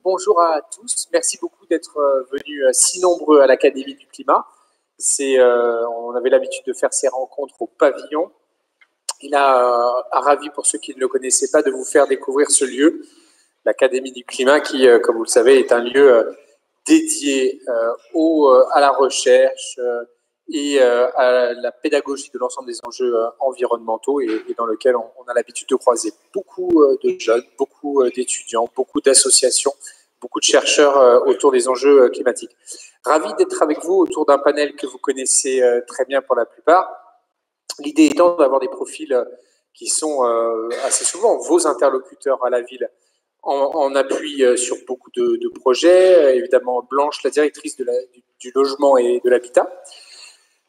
Bonjour à tous. Merci beaucoup d'être venus si nombreux à l'Académie du Climat. On avait l'habitude de faire ces rencontres au pavillon. Il a ravi, pour ceux qui ne le connaissaient pas, de vous faire découvrir ce lieu, l'Académie du Climat, qui, comme vous le savez, est un lieu dédié à la recherche et à la pédagogie de l'ensemble des enjeux environnementaux et dans lequel on a l'habitude de croiser beaucoup de jeunes, beaucoup d'étudiants, beaucoup d'associations, beaucoup de chercheurs autour des enjeux climatiques. Ravi d'être avec vous autour d'un panel que vous connaissez très bien pour la plupart. L'idée étant d'avoir des profils qui sont assez souvent vos interlocuteurs à la ville en appui sur beaucoup de projets. Évidemment, Blanche, la directrice du logement et de l'habitat.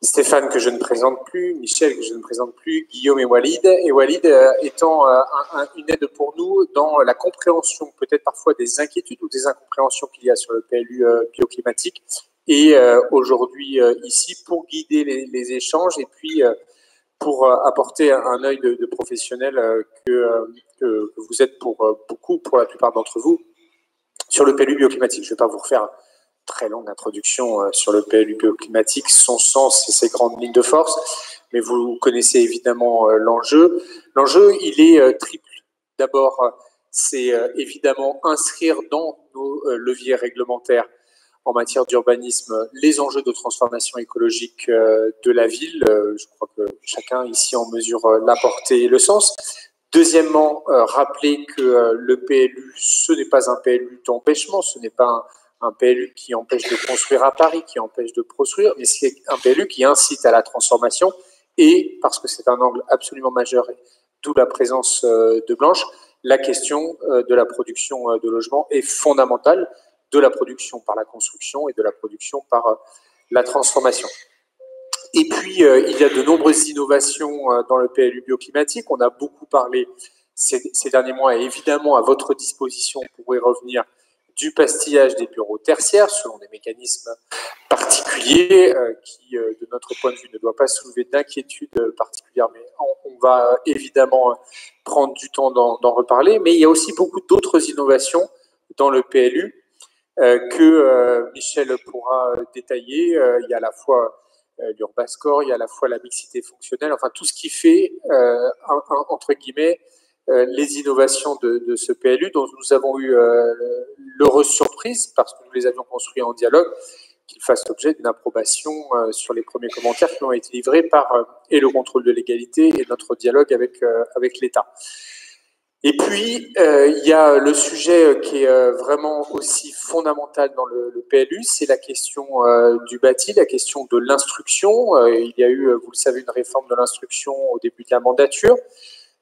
Stéphane, que je ne présente plus, Michel, que je ne présente plus, Guillaume et Walid étant une aide pour nous dans la compréhension peut-être parfois des inquiétudes ou des incompréhensions qu'il y a sur le PLU bioclimatique et aujourd'hui ici pour guider les échanges et puis pour apporter un œil de professionnel que vous êtes pour beaucoup, pour la plupart d'entre vous, sur le PLU bioclimatique. Je ne vais pas vous refaire très longue introduction sur le PLU bioclimatique, son sens et ses grandes lignes de force, mais vous connaissez évidemment l'enjeu. L'enjeu, il est triple. D'abord, c'est évidemment inscrire dans nos leviers réglementaires en matière d'urbanisme les enjeux de transformation écologique de la ville. Je crois que chacun ici en mesure la portée et le sens. Deuxièmement, rappeler que le PLU, ce n'est pas un PLU d'empêchement, ce n'est pas un PLU qui empêche de construire à Paris, qui empêche de construire, mais c'est un PLU qui incite à la transformation et, parce que c'est un angle absolument majeur, d'où la présence de Blanche, la question de la production de logements est fondamentale, de la production par la construction et de la production par la transformation. Et puis, il y a de nombreuses innovations dans le PLU bioclimatique. On a beaucoup parlé ces derniers mois et évidemment à votre disposition pour y revenir du pastillage des bureaux tertiaires selon des mécanismes particuliers qui, de notre point de vue, ne doit pas soulever d'inquiétude particulière, mais on va évidemment prendre du temps d'en reparler. Mais il y a aussi beaucoup d'autres innovations dans le PLU que Michel pourra détailler. Il y a à la fois l'Urbascore, il y a à la fois la mixité fonctionnelle, enfin tout ce qui fait, entre guillemets, les innovations de ce PLU dont nous avons eu l'heureuse surprise, parce que nous les avions construits en dialogue, qu'ils fassent l'objet d'une approbation sur les premiers commentaires qui ont été livrés par et le contrôle de légalité et notre dialogue avec l'État. Et puis, il y a le sujet qui est vraiment aussi fondamental dans le PLU, c'est la question du bâti, la question de l'instruction. Il y a eu, vous le savez, une réforme de l'instruction au début de la mandature,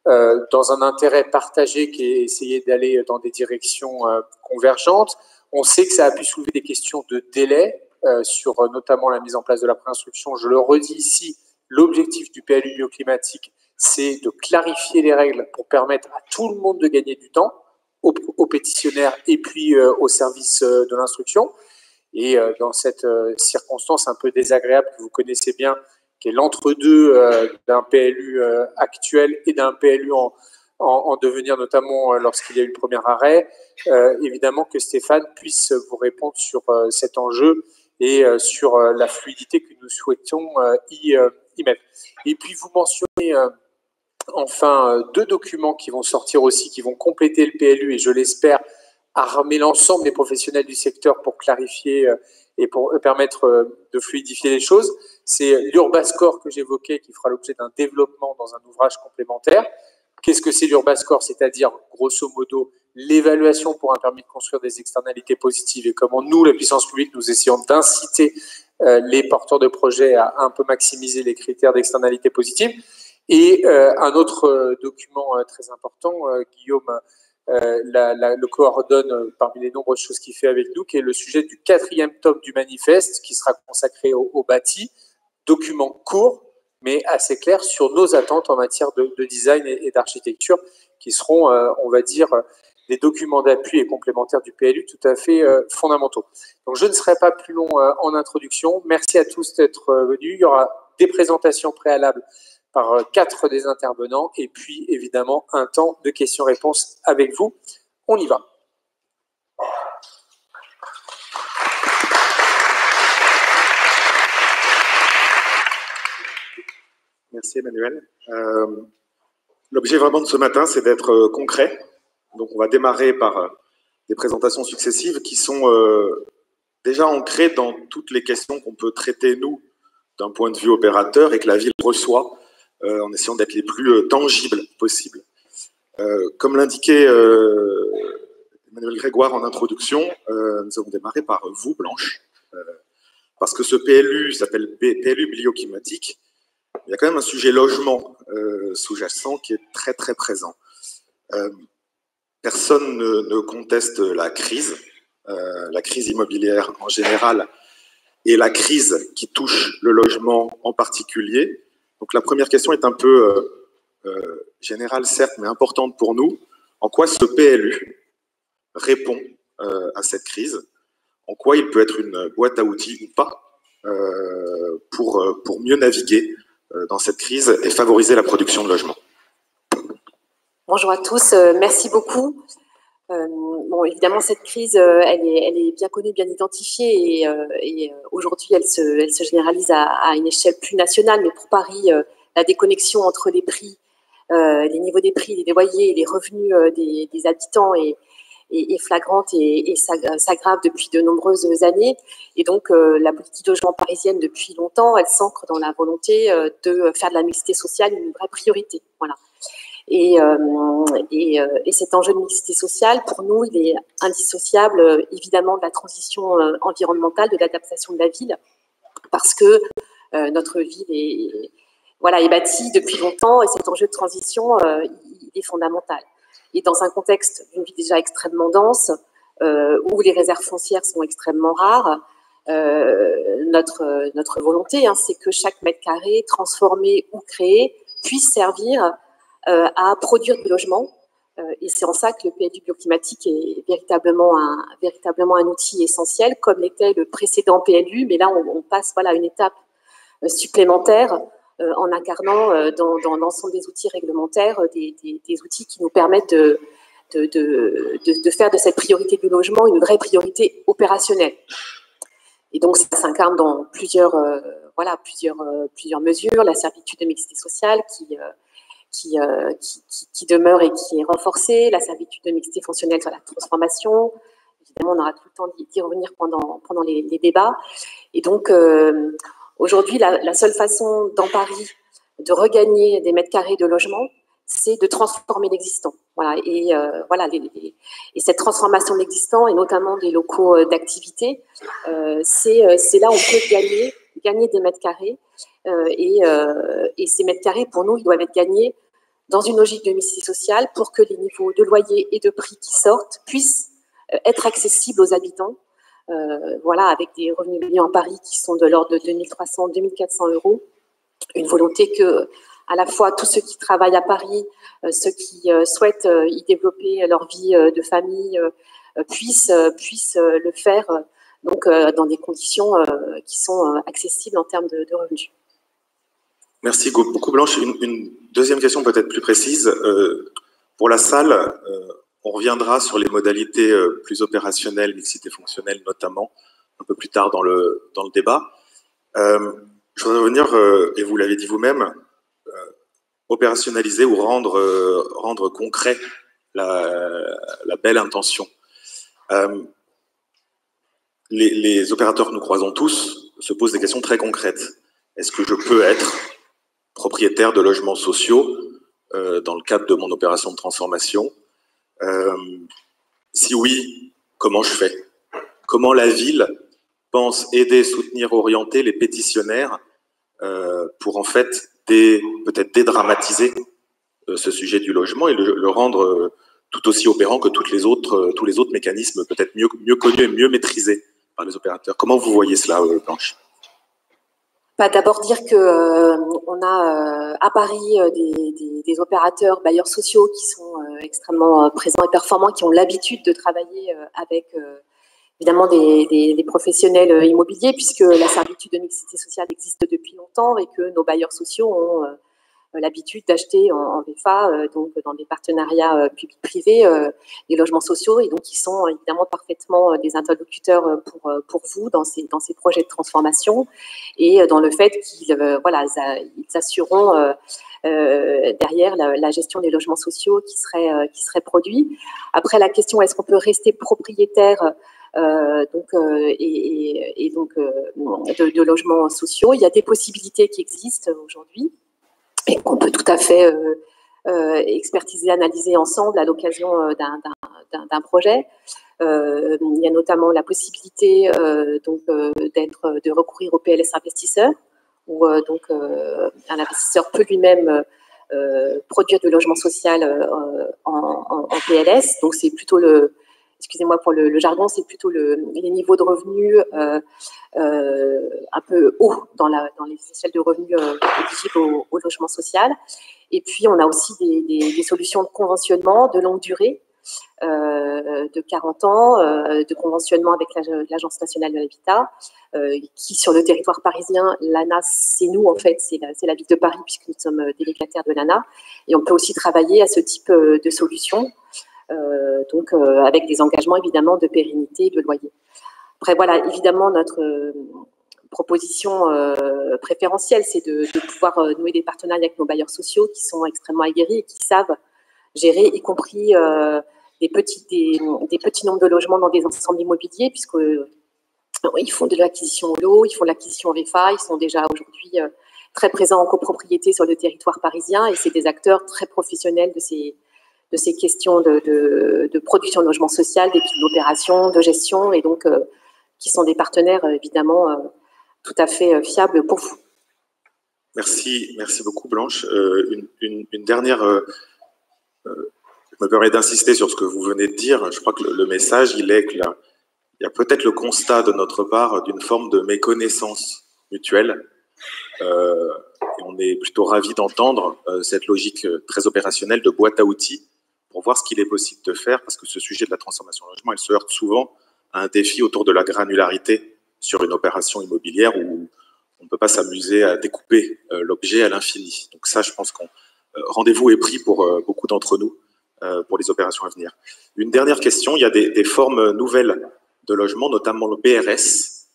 dans un intérêt partagé qui est essayer d'aller dans des directions convergentes. On sait que ça a pu soulever des questions de délai sur notamment la mise en place de la préinstruction. Je le redis ici, l'objectif du PLU bioclimatique, c'est de clarifier les règles pour permettre à tout le monde de gagner du temps, aux pétitionnaires et puis au service de l'instruction. Et dans cette circonstance un peu désagréable que vous connaissez bien, qui est l'entre-deux d'un PLU actuel et d'un PLU en devenir, notamment lorsqu'il y a eu le premier arrêt, évidemment que Stéphane puisse vous répondre sur cet enjeu et sur la fluidité que nous souhaitons y mettre. Et puis vous mentionnez enfin deux documents qui vont sortir aussi, qui vont compléter le PLU et je l'espère armer l'ensemble des professionnels du secteur pour clarifier et pour permettre de fluidifier les choses. C'est l'Urbascore que j'évoquais qui fera l'objet d'un développement dans un ouvrage complémentaire. Qu'est-ce que c'est l'Urbascore? C'est-à-dire, grosso modo, l'évaluation pour un permis de construire des externalités positives et comment nous, la puissance publique, nous essayons d'inciter les porteurs de projets à un peu maximiser les critères d'externalité positive. Et un autre document très important, Guillaume le coordonne parmi les nombreuses choses qu'il fait avec nous, qui est le sujet du 4e tome du manifeste, qui sera consacré au bâti, document court, mais assez clair sur nos attentes en matière de design et d'architecture, qui seront, on va dire, des documents d'appui et complémentaires du PLU tout à fait fondamentaux. Donc je ne serai pas plus long en introduction. Merci à tous d'être venus. Il y aura des présentations préalables par 4 des intervenants et puis évidemment un temps de questions-réponses avec vous. On y va. Merci Emmanuel. L'objet vraiment de ce matin, c'est d'être concret. Donc on va démarrer par des présentations successives qui sont déjà ancrées dans toutes les questions qu'on peut traiter, nous, d'un point de vue opérateur et que la ville reçoit en essayant d'être les plus tangibles possibles. Comme l'indiquait Emmanuel Grégoire en introduction, nous avons démarré par vous, Blanche, parce que ce PLU s'appelle PLU bioclimatique. Il y a quand même un sujet logement sous-jacent qui est très très présent. Personne ne conteste la crise immobilière en général et la crise qui touche le logement en particulier. Donc la première question est un peu générale certes, mais importante pour nous. En quoi ce PLU répond à cette crise? En quoi il peut être une boîte à outils ou pas pour mieux naviguer dans cette crise et favoriser la production de logements? Bonjour à tous, merci beaucoup. Bon, évidemment, cette crise, elle est bien connue, bien identifiée et aujourd'hui, elle se généralise à une échelle plus nationale. Mais pour Paris, la déconnexion entre les prix, les niveaux des prix, des loyers et les revenus des habitants est flagrante et s'aggrave depuis de nombreuses années. Et donc, la politique de logement parisienne, depuis longtemps, elle s'ancre dans la volonté de faire de la mixité sociale une vraie priorité. Voilà. Et cet enjeu de mixité sociale, pour nous, il est indissociable, évidemment, de la transition environnementale, de l'adaptation de la ville, parce que notre ville est bâtie depuis longtemps et cet enjeu de transition, il est fondamental. Et dans un contexte d'une ville déjà extrêmement dense, où les réserves foncières sont extrêmement rares, notre volonté, c'est que chaque mètre carré transformé ou créé puisse servir à produire du logement. Et c'est en ça que le PLU bioclimatique est véritablement un outil essentiel, comme l'était le précédent PLU. Mais là, on passe à une étape supplémentaire en incarnant dans l'ensemble des outils réglementaires des outils qui nous permettent de faire de cette priorité du logement une vraie priorité opérationnelle. Et donc, ça s'incarne dans plusieurs mesures. La servitude de mixité sociale qui demeure et qui est renforcée, la servitude de mixité fonctionnelle sur la transformation. Évidemment, on aura tout le temps d'y revenir pendant les débats. Et donc, aujourd'hui, la seule façon dans Paris de regagner des mètres carrés de logement, c'est de transformer l'existant. Voilà. Et cette transformation de l'existant, et notamment des locaux d'activité, c'est là où on peut gagner des mètres carrés. Et ces mètres carrés, pour nous, ils doivent être gagnés dans une logique de mixité sociale pour que les niveaux de loyer et de prix qui sortent puissent être accessibles aux habitants. Avec des revenus médians en Paris qui sont de l'ordre de 2300, 2400 euros. Une volonté que, à la fois, tous ceux qui travaillent à Paris, ceux qui souhaitent y développer leur vie de famille, puissent le faire dans des conditions qui sont accessibles en termes de revenus. Merci beaucoup, Blanche. Une deuxième question peut-être plus précise. Pour la salle, on reviendra sur les modalités plus opérationnelles, mixité fonctionnelle notamment, un peu plus tard dans le débat. Je voudrais revenir, et vous l'avez dit vous-même, opérationnaliser ou rendre concret la belle intention. Les opérateurs que nous croisons tous se posent des questions très concrètes. Est-ce que je peux être propriétaire de logements sociaux dans le cadre de mon opération de transformation? Si oui, comment je fais? Comment la ville pense aider, soutenir, orienter les pétitionnaires pour en fait peut-être dédramatiser ce sujet du logement et le rendre tout aussi opérant que tous les autres mécanismes peut-être mieux connus et mieux maîtrisés par les opérateurs? Comment vous voyez cela, Blanche? D'abord dire qu'on a à Paris des opérateurs bailleurs sociaux qui sont extrêmement présents et performants, qui ont l'habitude de travailler avec évidemment des professionnels immobiliers, puisque la servitude de mixité sociale existe depuis longtemps et que nos bailleurs sociaux ont l'habitude d'acheter en VFA, donc dans des partenariats publics-privés, des logements sociaux, et donc ils sont évidemment parfaitement des interlocuteurs pour vous dans ces projets de transformation, et dans le fait qu'ils ils assureront derrière la gestion des logements sociaux qui seraient produits. Après, la question, est-ce qu'on peut rester propriétaire de logements sociaux? Il y a des possibilités qui existent aujourd'hui et qu'on peut tout à fait expertiser, analyser ensemble à l'occasion d'un projet. Il y a notamment la possibilité de recourir au PLS investisseur, où un investisseur peut lui-même produire du logement social en PLS. Donc c'est plutôt excusez-moi pour le jargon, c'est plutôt les niveaux de revenus un peu hauts dans les échelles de revenus éligibles au logement social. Et puis, on a aussi des solutions de conventionnement de longue durée, de 40 ans, de conventionnement avec l'Agence nationale de l'habitat, qui, sur le territoire parisien, l'ANA, c'est nous, en fait, c'est la ville de Paris, puisque nous sommes délégataires de l'ANA. Et on peut aussi travailler à ce type de solutions. Avec des engagements évidemment de pérennité, de loyer. Après, voilà, évidemment, notre proposition préférentielle, c'est de pouvoir nouer des partenariats avec nos bailleurs sociaux qui sont extrêmement aguerris et qui savent gérer, y compris des petits nombres de logements dans des ensembles immobiliers, puisqu'ils font de l'acquisition au lot, ils font de l'acquisition en VFA, ils sont déjà aujourd'hui très présents en copropriété sur le territoire parisien, et c'est des acteurs très professionnels de ces questions de production de logement social, d'études d'opération, de gestion, et donc qui sont des partenaires évidemment tout à fait fiables pour vous. Merci beaucoup Blanche. Une dernière, je me permets d'insister sur ce que vous venez de dire. Je crois que le message, il est qu'il y a peut-être le constat de notre part d'une forme de méconnaissance mutuelle. Et on est plutôt ravis d'entendre cette logique très opérationnelle de boîte à outils pour voir ce qu'il est possible de faire, parce que ce sujet de la transformation de logement, elle se heurte souvent à un défi autour de la granularité sur une opération immobilière où on ne peut pas s'amuser à découper l'objet à l'infini. Donc ça, je pense qu'on rendez-vous est pris pour beaucoup d'entre nous pour les opérations à venir. Une dernière question, il y a des formes nouvelles de logement, notamment le BRS.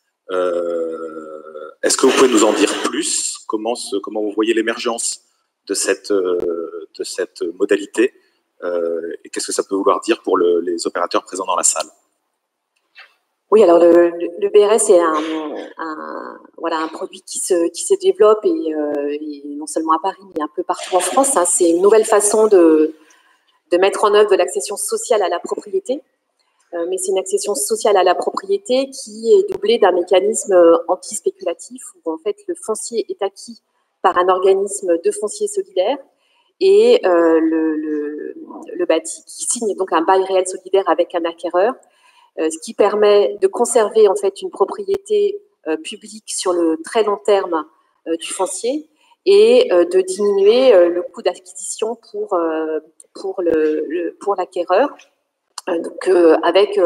Est-ce que vous pouvez nous en dire plus? Comment vous voyez l'émergence de cette modalité? Et qu'est-ce que ça peut vouloir dire pour les opérateurs présents dans la salle? Oui, alors le BRS est un produit qui se développe et non seulement à Paris, mais un peu partout en France. Hein. C'est une nouvelle façon de mettre en œuvre de l'accession sociale à la propriété. Mais c'est une accession sociale à la propriété qui est doublée d'un mécanisme anti-spéculatif où en fait le foncier est acquis par un organisme de foncier solidaire et le bâti qui signe donc un bail réel solidaire avec un acquéreur, ce qui permet de conserver en fait une propriété publique sur le très long terme du foncier et de diminuer le coût d'acquisition pour l'acquéreur, avec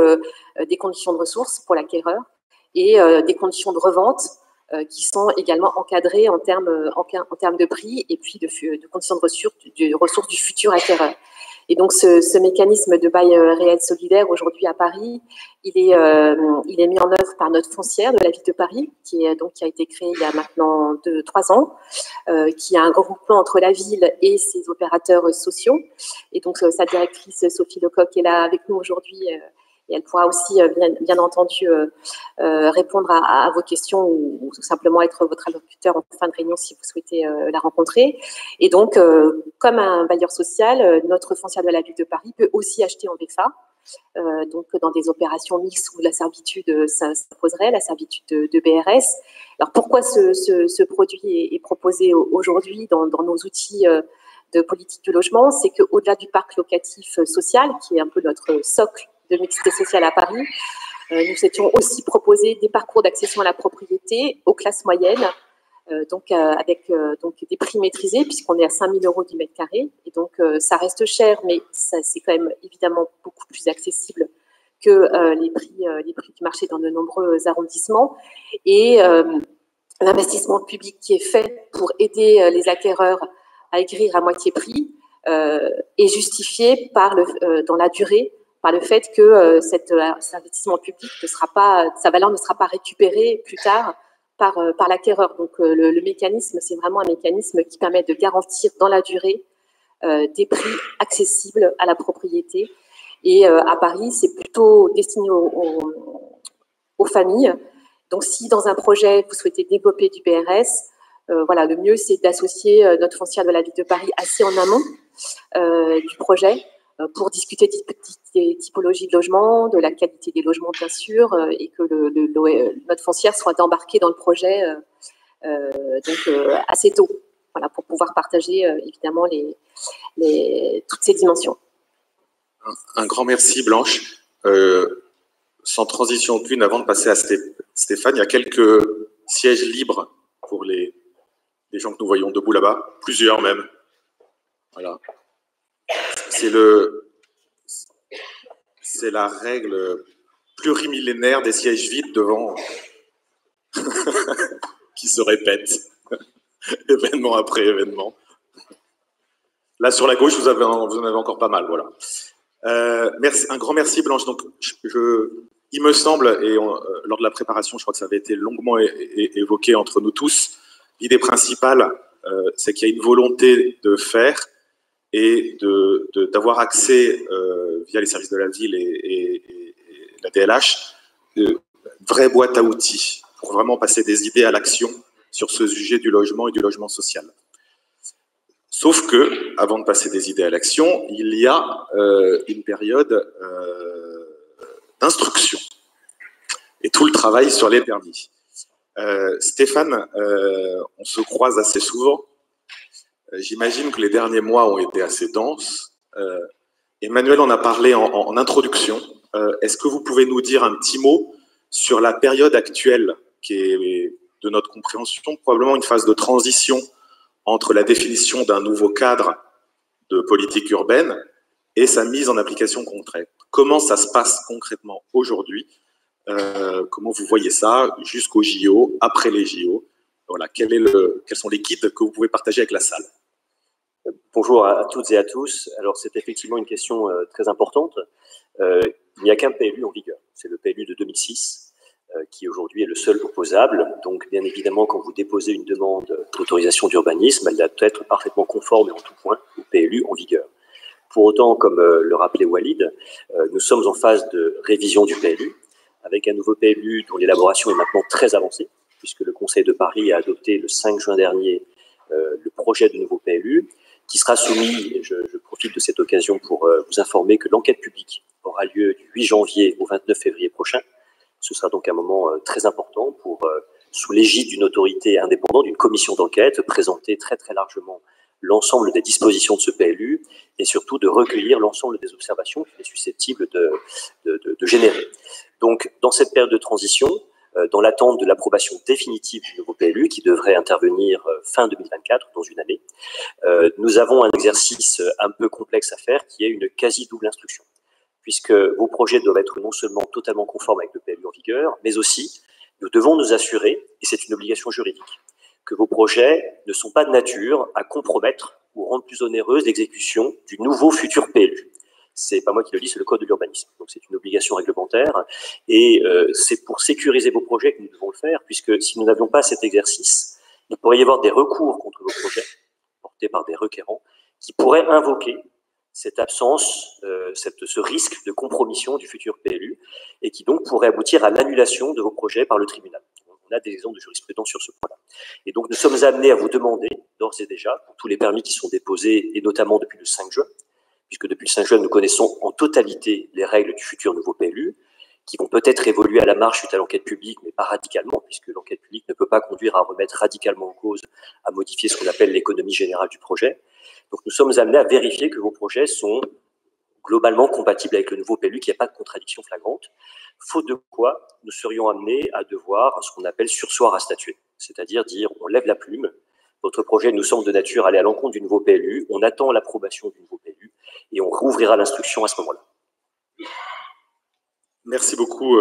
des conditions de ressources pour l'acquéreur et des conditions de revente qui sont également encadrées en termes de prix et puis de conditions de ressources du futur acquéreur. Et donc, ce mécanisme de bail réel solidaire aujourd'hui à Paris, il est mis en œuvre par notre foncière de la ville de Paris, qui a été créée il y a maintenant 3 ans, qui a un groupement entre la ville et ses opérateurs sociaux. Et donc, sa directrice Sophie Lecoq est là avec nous aujourd'hui. Et elle pourra aussi, bien entendu, répondre à vos questions ou simplement être votre interlocuteur en fin de réunion si vous souhaitez la rencontrer. Et donc, comme un bailleur social, notre foncière de la ville de Paris peut aussi acheter en VFA, donc dans des opérations mixtes où la servitude s'imposerait, la servitude de BRS. Alors, pourquoi ce produit est proposé aujourd'hui dans nos outils de politique du logement? C'est qu'au-delà du parc locatif social, qui est un peu notre socle de mixité sociale à Paris, nous étions aussi proposé des parcours d'accession à la propriété aux classes moyennes, avec des prix maîtrisés, puisqu'on est à 5 000 € du mètre carré. Et donc, ça reste cher, mais c'est quand même évidemment beaucoup plus accessible que les prix du marché dans de nombreux arrondissements. Et l'investissement public qui est fait pour aider les acquéreurs écrire à moitié prix est justifié dans la durée par le fait que cet investissement public sa valeur ne sera pas récupérée plus tard par l'acquéreur. Donc le mécanisme, c'est vraiment un mécanisme qui permet de garantir dans la durée des prix accessibles à la propriété. Et à Paris, c'est plutôt destiné aux familles. Donc si dans un projet, vous souhaitez développer du BRS, voilà, le mieux, c'est d'associer notre foncière de la ville de Paris assez en amont du projet pour discuter des typologies de logements, de la qualité des logements, bien sûr, et que notre foncière soit embarquée dans le projet assez tôt, voilà, pour pouvoir partager évidemment toutes ces dimensions. Un grand merci, Blanche. Sans transition aucune, avant de passer à Stéphane, il y a quelques sièges libres pour les gens que nous voyons debout là-bas, plusieurs même. Voilà. C'est la règle plurimillénaire des sièges vides devant qui se répète événement après événement. Là, sur la gauche, vous en avez encore pas mal, voilà. Merci, un grand merci, Blanche. Donc, il me semble, et lors de la préparation, je crois que ça avait été longuement évoqué entre nous tous, l'idée principale, c'est qu'il y a une volonté de faire et d'avoir accès, via les services de la ville et la DLH, de vraies boîtes à outils pour vraiment passer des idées à l'action sur ce sujet du logement et du logement social. Sauf que, avant de passer des idées à l'action, il y a une période d'instruction et tout le travail sur les permis. Stéphane, on se croise assez souvent. J'imagine que les derniers mois ont été assez denses. Emmanuel en a parlé en introduction. Est-ce que vous pouvez nous dire un petit mot sur la période actuelle qui est, de notre compréhension, probablement une phase de transition entre la définition d'un nouveau cadre de politique urbaine et sa mise en application concrète? Comment ça se passe concrètement aujourd'hui? Comment vous voyez ça jusqu'au JO, après les JO? Voilà, quels sont les guides que vous pouvez partager avec la salle? Bonjour à toutes et à tous. Alors, c'est effectivement une question très importante. Il n'y a qu'un PLU en vigueur. C'est le PLU de 2006, qui aujourd'hui est le seul opposable. Donc, bien évidemment, quand vous déposez une demande d'autorisation d'urbanisme, elle doit être parfaitement conforme et en tout point au PLU en vigueur. Pour autant, comme le rappelait Walid, nous sommes en phase de révision du PLU, avec un nouveau PLU dont l'élaboration est maintenant très avancée, puisque le Conseil de Paris a adopté le 5 juin dernier le projet de nouveau PLU, qui sera soumis, et je profite de cette occasion pour vous informer que l'enquête publique aura lieu du 8 janvier au 29 février prochain. Ce sera donc un moment très important pour, sous l'égide d'une autorité indépendante, d'une commission d'enquête, présenter très très largement l'ensemble des dispositions de ce PLU et surtout de recueillir l'ensemble des observations qu'il est susceptible de générer. Donc, dans cette période de transition, dans l'attente de l'approbation définitive du nouveau PLU qui devrait intervenir fin 2024, dans une année, nous avons un exercice un peu complexe à faire qui est une quasi-double instruction, puisque vos projets doivent être non seulement totalement conformes avec le PLU en vigueur, mais aussi nous devons nous assurer, et c'est une obligation juridique, que vos projets ne sont pas de nature à compromettre ou rendre plus onéreuse l'exécution du nouveau futur PLU. C'est pas moi qui le dis, c'est le Code de l'urbanisme. Donc c'est une obligation réglementaire et c'est pour sécuriser vos projets que nous devons le faire, puisque si nous n'avions pas cet exercice, il pourrait y avoir des recours contre vos projets portés par des requérants qui pourraient invoquer cette absence, ce risque de compromission du futur PLU et qui donc pourrait aboutir à l'annulation de vos projets par le tribunal. On a des exemples de jurisprudence sur ce point-là. Et donc nous sommes amenés à vous demander, d'ores et déjà, pour tous les permis qui sont déposés, et notamment depuis le 5 juin, puisque depuis le 5 juin, nous connaissons en totalité les règles du futur nouveau PLU, qui vont peut-être évoluer à la marge suite à l'enquête publique, mais pas radicalement, puisque l'enquête publique ne peut pas conduire à remettre radicalement en cause, à modifier ce qu'on appelle l'économie générale du projet. Donc nous sommes amenés à vérifier que vos projets sont globalement compatibles avec le nouveau PLU, qu'il n'y a pas de contradiction flagrante, faute de quoi nous serions amenés à devoir ce qu'on appelle surseoir à statuer, c'est-à-dire dire on lève la plume, votre projet nous semble de nature à aller à l'encontre du nouveau PLU, on attend l'approbation du nouveau PLU et on rouvrira l'instruction à ce moment-là. Merci beaucoup.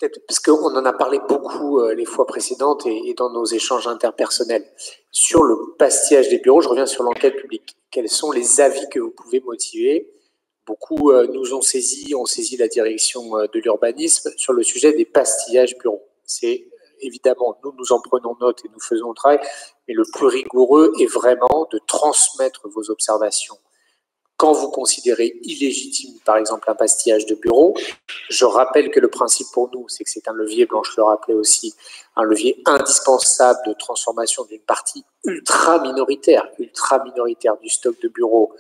peut-être, parce qu'on en a parlé beaucoup les fois précédentes et dans nos échanges interpersonnels. Sur le pastillage des bureaux, je reviens sur l'enquête publique. Quels sont les avis que vous pouvez motiver? Beaucoup nous ont saisi la direction de l'urbanisme sur le sujet des pastillages bureaux. C'est évidemment, nous en prenons note et nous faisons le travail, mais le plus rigoureux est vraiment de transmettre vos observations. Quand vous considérez illégitime, par exemple, un pastillage de bureau, je rappelle que le principe pour nous, c'est que c'est un levier, Blanche le rappelait aussi, un levier indispensable de transformation d'une partie ultra minoritaire du stock de bureaux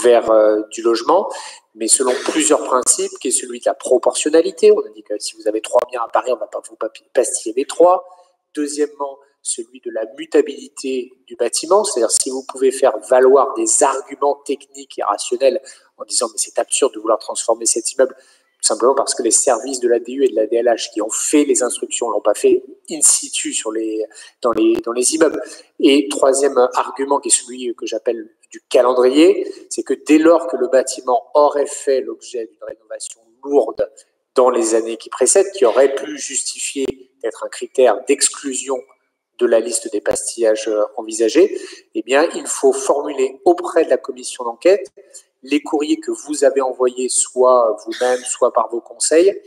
vers du logement, mais selon plusieurs principes, qui est celui de la proportionnalité. On a dit que si vous avez 3 biens à Paris, on ne va pas vous pastiller les 3. Deuxièmement, celui de la mutabilité du bâtiment, c'est-à-dire si vous pouvez faire valoir des arguments techniques et rationnels en disant mais c'est absurde de vouloir transformer cet immeuble, tout simplement parce que les services de l'ADU et de la DLH qui ont fait les instructions ne l'ont pas fait in situ dans les immeubles. Et troisième argument, qui est celui que j'appelle du calendrier, c'est que dès lors que le bâtiment aurait fait l'objet d'une rénovation lourde dans les années qui précèdent, qui aurait pu justifier d'être un critère d'exclusion de la liste des pastillages envisagés, eh bien, il faut formuler auprès de la commission d'enquête les courriers que vous avez envoyés, soit vous-même, soit par vos conseils,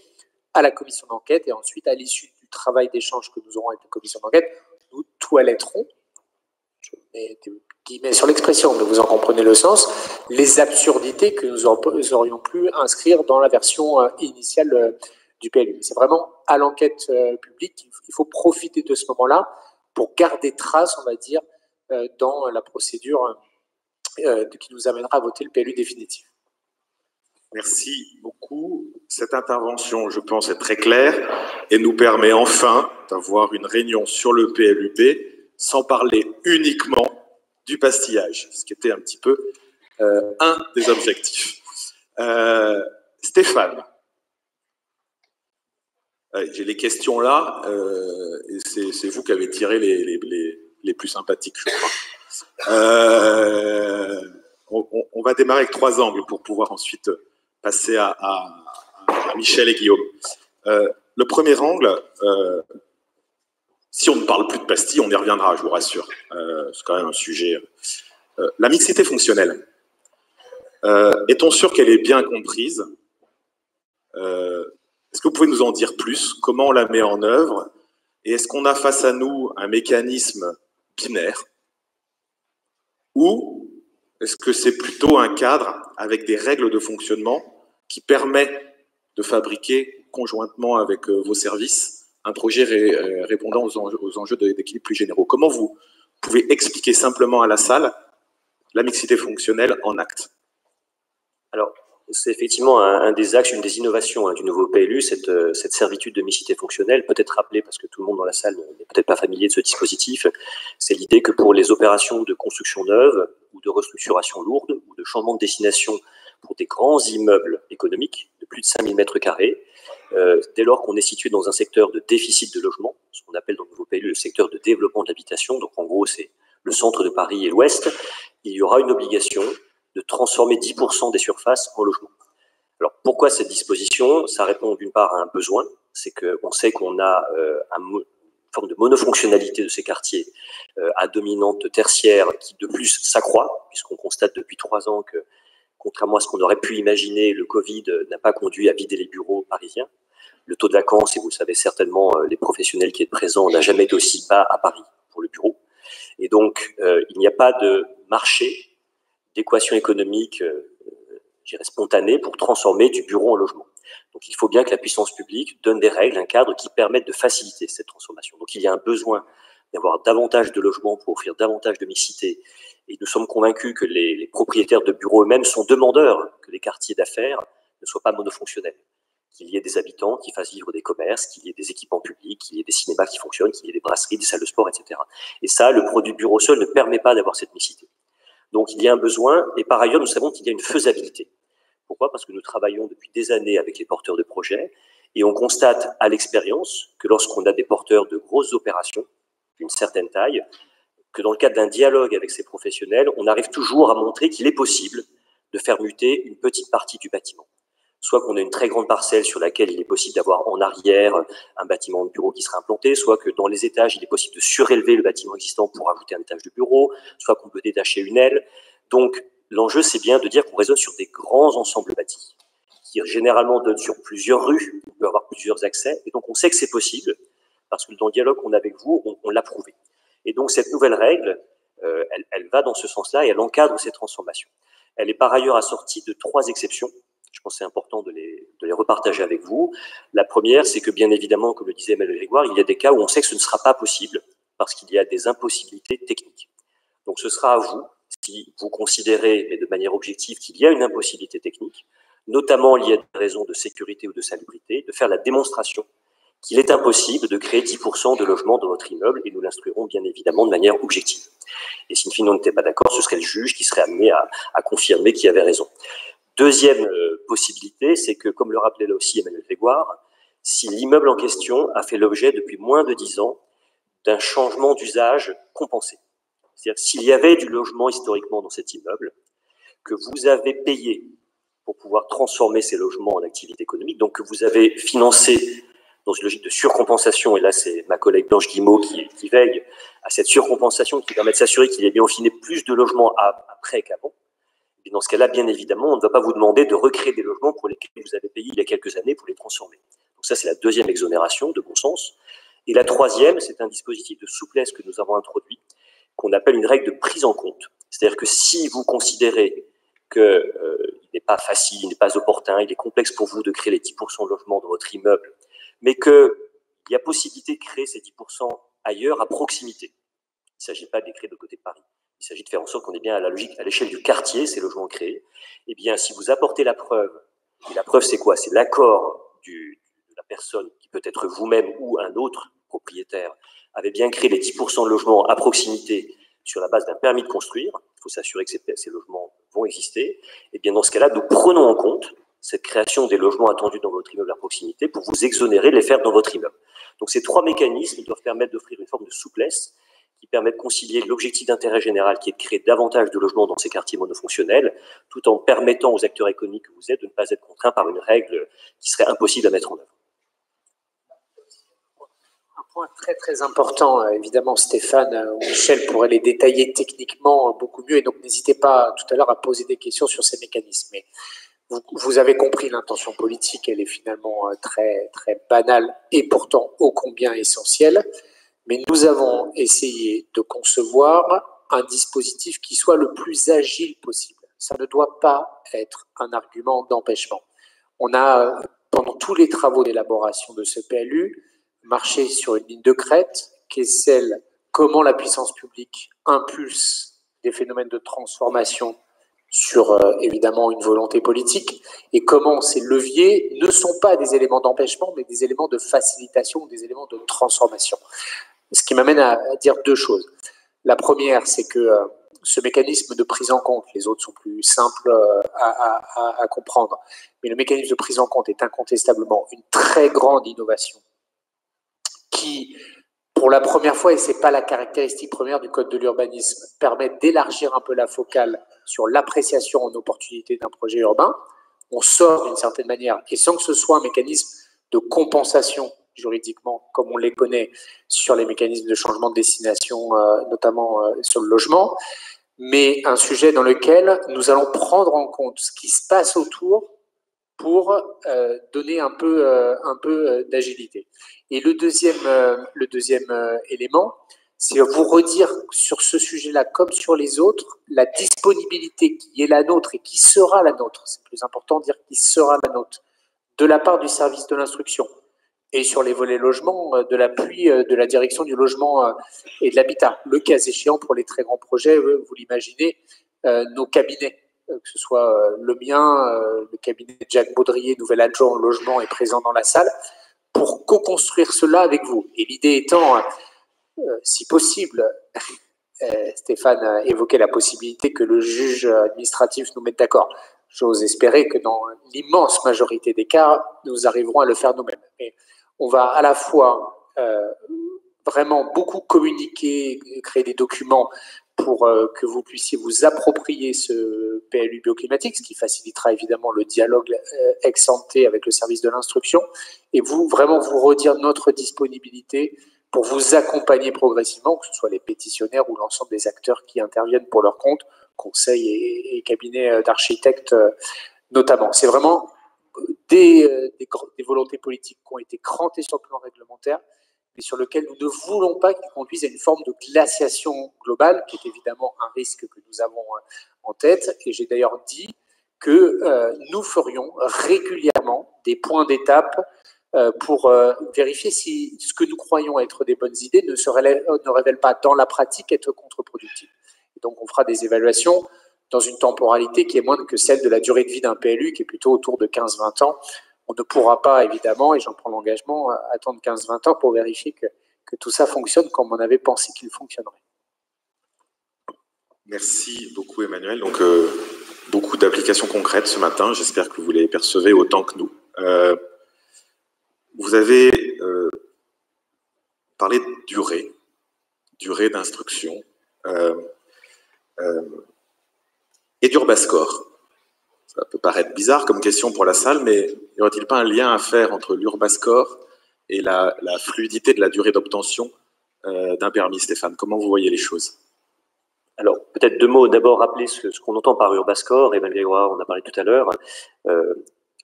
à la commission d'enquête, et ensuite, à l'issue du travail d'échange que nous aurons avec la commission d'enquête, nous toiletterons, je mets des guillemets sur l'expression, mais vous en comprenez le sens, les absurdités que nous aurions pu inscrire dans la version initiale du PLU. C'est vraiment à l'enquête publique qu'il faut profiter de ce moment-là pour garder trace, on va dire, dans la procédure qui nous amènera à voter le PLU définitif. Merci beaucoup. Cette intervention, je pense, est très claire et nous permet enfin d'avoir une réunion sur le PLUP sans parler uniquement du pastillage, ce qui était un petit peu un des objectifs. Stéphane, j'ai les questions là, et c'est vous qui avez tiré les plus sympathiques, je crois. On va démarrer avec 3 angles pour pouvoir ensuite passer à Michel et Guillaume. Le premier angle, si on ne parle plus de pastilles, on y reviendra, je vous rassure. C'est quand même un sujet. La mixité fonctionnelle, est-on sûr qu'elle est bien comprise? Est-ce que vous pouvez nous en dire plus? Comment on la met en œuvre? Et est-ce qu'on a face à nous un mécanisme binaire? Ou est-ce que c'est plutôt un cadre avec des règles de fonctionnement qui permet de fabriquer conjointement avec vos services un projet répondant aux enjeux d'équilibre plus généraux? Comment vous pouvez expliquer simplement à la salle la mixité fonctionnelle en actes? Alors, c'est effectivement un des axes, une des innovations du nouveau PLU, cette servitude de mixité fonctionnelle, peut-être rappelée parce que tout le monde dans la salle n'est peut-être pas familier de ce dispositif. C'est l'idée que pour les opérations de construction neuve ou de restructuration lourde ou de changement de destination pour des grands immeubles économiques de plus de 5000 m², dès lors qu'on est situé dans un secteur de déficit de logement, ce qu'on appelle dans le nouveau PLU le secteur de développement de l'habitation, donc en gros c'est le centre de Paris et l'ouest, il y aura une obligation de transformer 10% des surfaces en logement. Alors pourquoi cette disposition? Ça répond d'une part à un besoin, c'est qu'on sait qu'on a une forme de monofonctionnalité de ces quartiers à dominante tertiaire qui de plus s'accroît, puisqu'on constate depuis 3 ans que, contrairement à ce qu'on aurait pu imaginer, le Covid n'a pas conduit à vider les bureaux parisiens. Le taux de vacance, et vous le savez certainement, les professionnels qui êtes présents, n'a jamais été aussi bas à Paris pour le bureau. Et donc, il n'y a pas de marché d'équation économique, je dirais spontanée, pour transformer du bureau en logement. Donc il faut bien que la puissance publique donne des règles, un cadre qui permette de faciliter cette transformation. Donc il y a un besoin d'avoir davantage de logements pour offrir davantage de mixité. Et nous sommes convaincus que les propriétaires de bureaux eux-mêmes sont demandeurs que les quartiers d'affaires ne soient pas monofonctionnels. Qu'il y ait des habitants qui fassent vivre des commerces, qu'il y ait des équipements publics, qu'il y ait des cinémas qui fonctionnent, qu'il y ait des brasseries, des salles de sport, etc. Et ça, le produit bureau seul ne permet pas d'avoir cette mixité. Donc, il y a un besoin, et par ailleurs, nous savons qu'il y a une faisabilité. Pourquoi? Parce que nous travaillons depuis des années avec les porteurs de projets, et on constate à l'expérience que lorsqu'on a des porteurs de grosses opérations, d'une certaine taille, que dans le cadre d'un dialogue avec ces professionnels, on arrive toujours à montrer qu'il est possible de faire muter une petite partie du bâtiment. soit qu'on a une très grande parcelle sur laquelle il est possible d'avoir en arrière un bâtiment de bureau qui sera implanté, soit que dans les étages, il est possible de surélever le bâtiment existant pour ajouter un étage de bureau, soit qu'on peut détacher une aile. Donc, l'enjeu, c'est bien de dire qu'on raisonne sur des grands ensembles bâtis, qui généralement donnent sur plusieurs rues, on peut avoir plusieurs accès, et donc on sait que c'est possible, parce que dans le dialogue qu'on a avec vous, on l'a prouvé. Et donc, cette nouvelle règle, elle va dans ce sens-là et elle encadre ces transformations. Elle est par ailleurs assortie de 3 exceptions. Je pense que c'est important de les repartager avec vous. La première, c'est que bien évidemment, comme le disait Emmanuel Grégoire, il y a des cas où on sait que ce ne sera pas possible parce qu'il y a des impossibilités techniques. Donc ce sera à vous, si vous considérez, mais de manière objective, qu'il y a une impossibilité technique, notamment liée à des raisons de sécurité ou de salubrité, de faire la démonstration qu'il est impossible de créer 10% de logements dans votre immeuble, et nous l'instruirons bien évidemment de manière objective. Et si on n'était pas d'accord, ce serait le juge qui serait amené à confirmer qu'il avait raison. Deuxième possibilité, c'est que, comme le rappelait là aussi Emmanuel Grégoire, si l'immeuble en question a fait l'objet depuis moins de 10 ans d'un changement d'usage compensé. C'est-à-dire s'il y avait du logement historiquement dans cet immeuble, que vous avez payé pour pouvoir transformer ces logements en activité économique, donc que vous avez financé dans une logique de surcompensation, et là c'est ma collègue Blanche Guillemot qui veille à cette surcompensation qui permet de s'assurer qu'il y ait bien au final plus de logements après qu'avant. Et dans ce cas-là, bien évidemment, on ne va pas vous demander de recréer des logements pour lesquels vous avez payé il y a quelques années pour les transformer. Donc ça, c'est la deuxième exonération de bon sens. Et la troisième, c'est un dispositif de souplesse que nous avons introduit, qu'on appelle une règle de prise en compte. C'est-à-dire que si vous considérez qu'il n'est pas facile, il n'est pas opportun, il est complexe pour vous de créer les 10% de logements dans votre immeuble, mais qu'il y a possibilité de créer ces 10% ailleurs, à proximité. Il ne s'agit pas de les créer de côté de Paris. Il s'agit de faire en sorte qu'on ait bien à la logique, à l'échelle du quartier, ces logements créés. Eh bien, si vous apportez la preuve, et la preuve c'est quoi? C'est l'accord de la personne, qui peut être vous-même ou un autre propriétaire, avait bien créé les 10% de logements à proximité sur la base d'un permis de construire. Il faut s'assurer que ces logements vont exister. Et bien, dans ce cas-là, nous prenons en compte cette création des logements attendus dans votre immeuble à proximité pour vous exonérer de les faire dans votre immeuble. Donc, ces 3 mécanismes doivent permettre d'offrir une forme de souplesse qui permet de concilier l'objectif d'intérêt général qui est de créer davantage de logements dans ces quartiers monofonctionnels, tout en permettant aux acteurs économiques que vous êtes de ne pas être contraints par une règle qui serait impossible à mettre en œuvre. Un point très très important, évidemment Stéphane ou Michel pourraient les détailler techniquement beaucoup mieux, et donc n'hésitez pas tout à l'heure à poser des questions sur ces mécanismes. Mais vous avez compris l'intention politique, elle est finalement très, très banale et pourtant ô combien essentielle. Mais nous avons essayé de concevoir un dispositif qui soit le plus agile possible. Ça ne doit pas être un argument d'empêchement. On a, pendant tous les travaux d'élaboration de ce PLU, marché sur une ligne de crête qui est celle comment la puissance publique impulse des phénomènes de transformation sur évidemment une volonté politique, et comment ces leviers ne sont pas des éléments d'empêchement, mais des éléments de facilitation, des éléments de transformation. Ce qui m'amène à dire 2 choses. La première, c'est que ce mécanisme de prise en compte, les autres sont plus simples à comprendre, mais le mécanisme de prise en compte est incontestablement une très grande innovation qui, pour la première fois, et ce n'est pas la caractéristique première du Code de l'urbanisme, permet d'élargir un peu la focale sur l'appréciation en opportunité d'un projet urbain. On sort d'une certaine manière, et sans que ce soit un mécanisme de compensation juridiquement, comme on les connaît sur les mécanismes de changement de destination, notamment sur le logement, mais un sujet dans lequel nous allons prendre en compte ce qui se passe autour pour donner un peu d'agilité. Et le deuxième élément, c'est vous redire sur ce sujet-là, comme sur les autres, la disponibilité qui est la nôtre et qui sera la nôtre, c'est plus important de dire qui sera la nôtre, de la part du service de l'instruction, et sur les volets logement, de l'appui de la direction du logement et de l'habitat. Le cas échéant, pour les très grands projets, vous l'imaginez, nos cabinets, que ce soit le mien, le cabinet de Jacques Baudrier, nouvel adjoint au logement, est présent dans la salle, pour co-construire cela avec vous. Et l'idée étant, si possible, Stéphane a évoqué la possibilité que le juge administratif nous mette d'accord. J'ose espérer que dans l'immense majorité des cas, nous arriverons à le faire nous-mêmes. Mais on va à la fois vraiment beaucoup communiquer, créer des documents pour que vous puissiez vous approprier ce PLU bioclimatique, ce qui facilitera évidemment le dialogue ex ante avec le service de l'instruction, et vraiment vous redire notre disponibilité pour vous accompagner progressivement, que ce soit les pétitionnaires ou l'ensemble des acteurs qui interviennent pour leur compte, conseils et cabinets d'architectes notamment. C'est vraiment des volontés politiques qui ont été crantées sur le plan réglementaire, mais sur lequel nous ne voulons pas qu'il conduise à une forme de glaciation globale, qui est évidemment un risque que nous avons en tête. Et j'ai d'ailleurs dit que nous ferions régulièrement des points d'étape pour vérifier si ce que nous croyons être des bonnes idées ne révèle pas dans la pratique être contre-productif. Et donc on fera des évaluations dans une temporalité qui est moindre que celle de la durée de vie d'un PLU, qui est plutôt autour de 15-20 ans. On ne pourra pas, évidemment, et j'en prends l'engagement, attendre 15-20 ans pour vérifier que tout ça fonctionne comme on avait pensé qu'il fonctionnerait. Merci beaucoup, Emmanuel. Donc, beaucoup d'applications concrètes ce matin. J'espère que vous les percevez autant que nous. Vous avez parlé de durée d'instruction et d'Urbascore. Ça peut paraître bizarre comme question pour la salle, mais n'y aurait-il pas un lien à faire entre l'Urbascore et la fluidité de la durée d'obtention d'un permis, Stéphane? Comment vous voyez les choses? Alors, peut-être deux mots. D'abord, rappeler ce qu'on entend par Urbascore. Emmanuel Grégoire en a parlé tout à l'heure.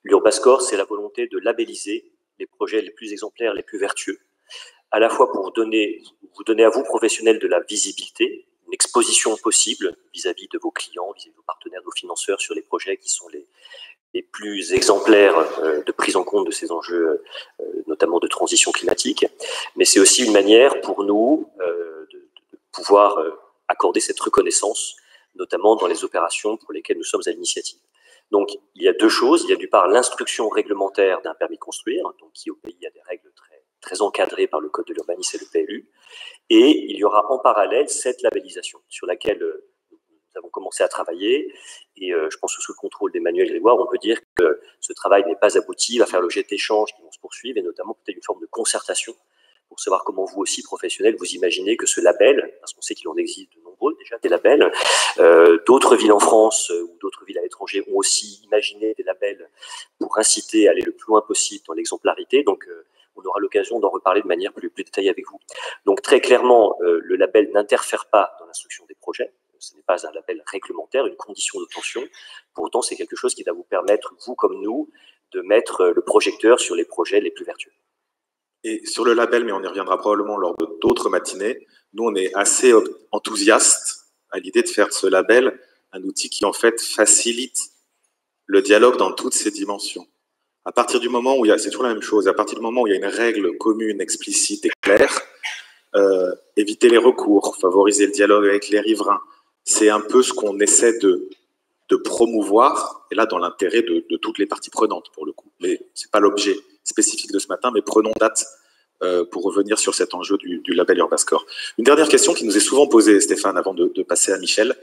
L'Urbascore, c'est la volonté de labelliser les projets les plus exemplaires, les plus vertueux, à la fois pour vous donner à vous, professionnels, de la visibilité, une exposition possible vis-à-vis de vos clients, vis-à-vis de vos partenaires, de vos financeurs sur les projets qui sont les plus exemplaires de prise en compte de ces enjeux, notamment de transition climatique. Mais c'est aussi une manière pour nous de pouvoir accorder cette reconnaissance, notamment dans les opérations pour lesquelles nous sommes à l'initiative. Donc, il y a deux choses. Il y a d'une part l'instruction réglementaire d'un permis de construire, donc qui au pays a des règles très encadrées par le Code de l'urbanisme et le PLU. Et il y aura en parallèle cette labellisation sur laquelle nous avons commencé à travailler. Et je pense que sous le contrôle d'Emmanuel Grégoire, on peut dire que ce travail n'est pas abouti, va faire l'objet d'échanges qui vont se poursuivre et notamment peut-être une forme de concertation pour savoir comment vous aussi, professionnels, vous imaginez que ce label, parce qu'on sait qu'il en existe de nombreux déjà, des labels, d'autres villes en France ou d'autres villes à l'étranger ont aussi imaginé des labels pour inciter à aller le plus loin possible dans l'exemplarité. Donc, on aura l'occasion d'en reparler de manière plus détaillée avec vous. Donc, très clairement, le label n'interfère pas dans l'instruction des projets. Ce n'est pas un label réglementaire, une condition d'obtention. Pour autant, c'est quelque chose qui va vous permettre, vous comme nous, de mettre le projecteur sur les projets les plus vertueux. Et sur le label, mais on y reviendra probablement lors de d'autres matinées, nous, on est assez enthousiastes à l'idée de faire de ce label un outil qui, en fait, facilite le dialogue dans toutes ses dimensions. À partir du moment où c'est toujours la même chose, à partir du moment où il y a une règle commune, explicite et claire, éviter les recours, favoriser le dialogue avec les riverains, c'est un peu ce qu'on essaie de promouvoir, et là, dans l'intérêt de toutes les parties prenantes, pour le coup. Mais ce n'est pas l'objet spécifique de ce matin, mais prenons date pour revenir sur cet enjeu du label Urbascore. Une dernière question qui nous est souvent posée, Stéphane, avant de passer à Michel.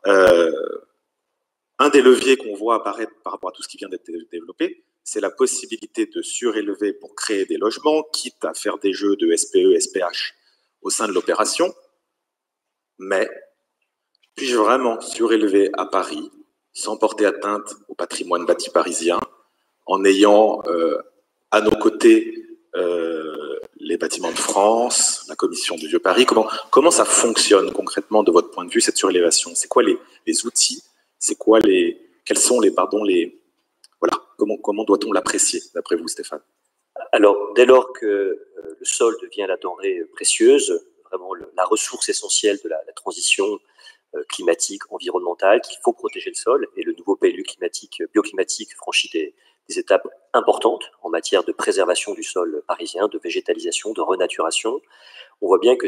Un des leviers qu'on voit apparaître par rapport à tout ce qui vient d'être développé, c'est la possibilité de surélever pour créer des logements, quitte à faire des jeux de SPE, SPH au sein de l'opération. Mais puis-je vraiment surélever à Paris sans porter atteinte au patrimoine bâti parisien, en ayant à nos côtés les bâtiments de France, la commission du Vieux-Paris? Comment ça fonctionne concrètement de votre point de vue, cette surélévation? C'est quoi les outils? C'est quoi quels sont voilà, comment doit-on l'apprécier, d'après vous, Stéphane? Alors, dès lors que le sol devient la denrée précieuse, vraiment la ressource essentielle de la transition climatique, environnementale, qu'il faut protéger le sol, et le nouveau PLU bioclimatique franchit des étapes importantes en matière de préservation du sol parisien, de végétalisation, de renaturation. On voit bien que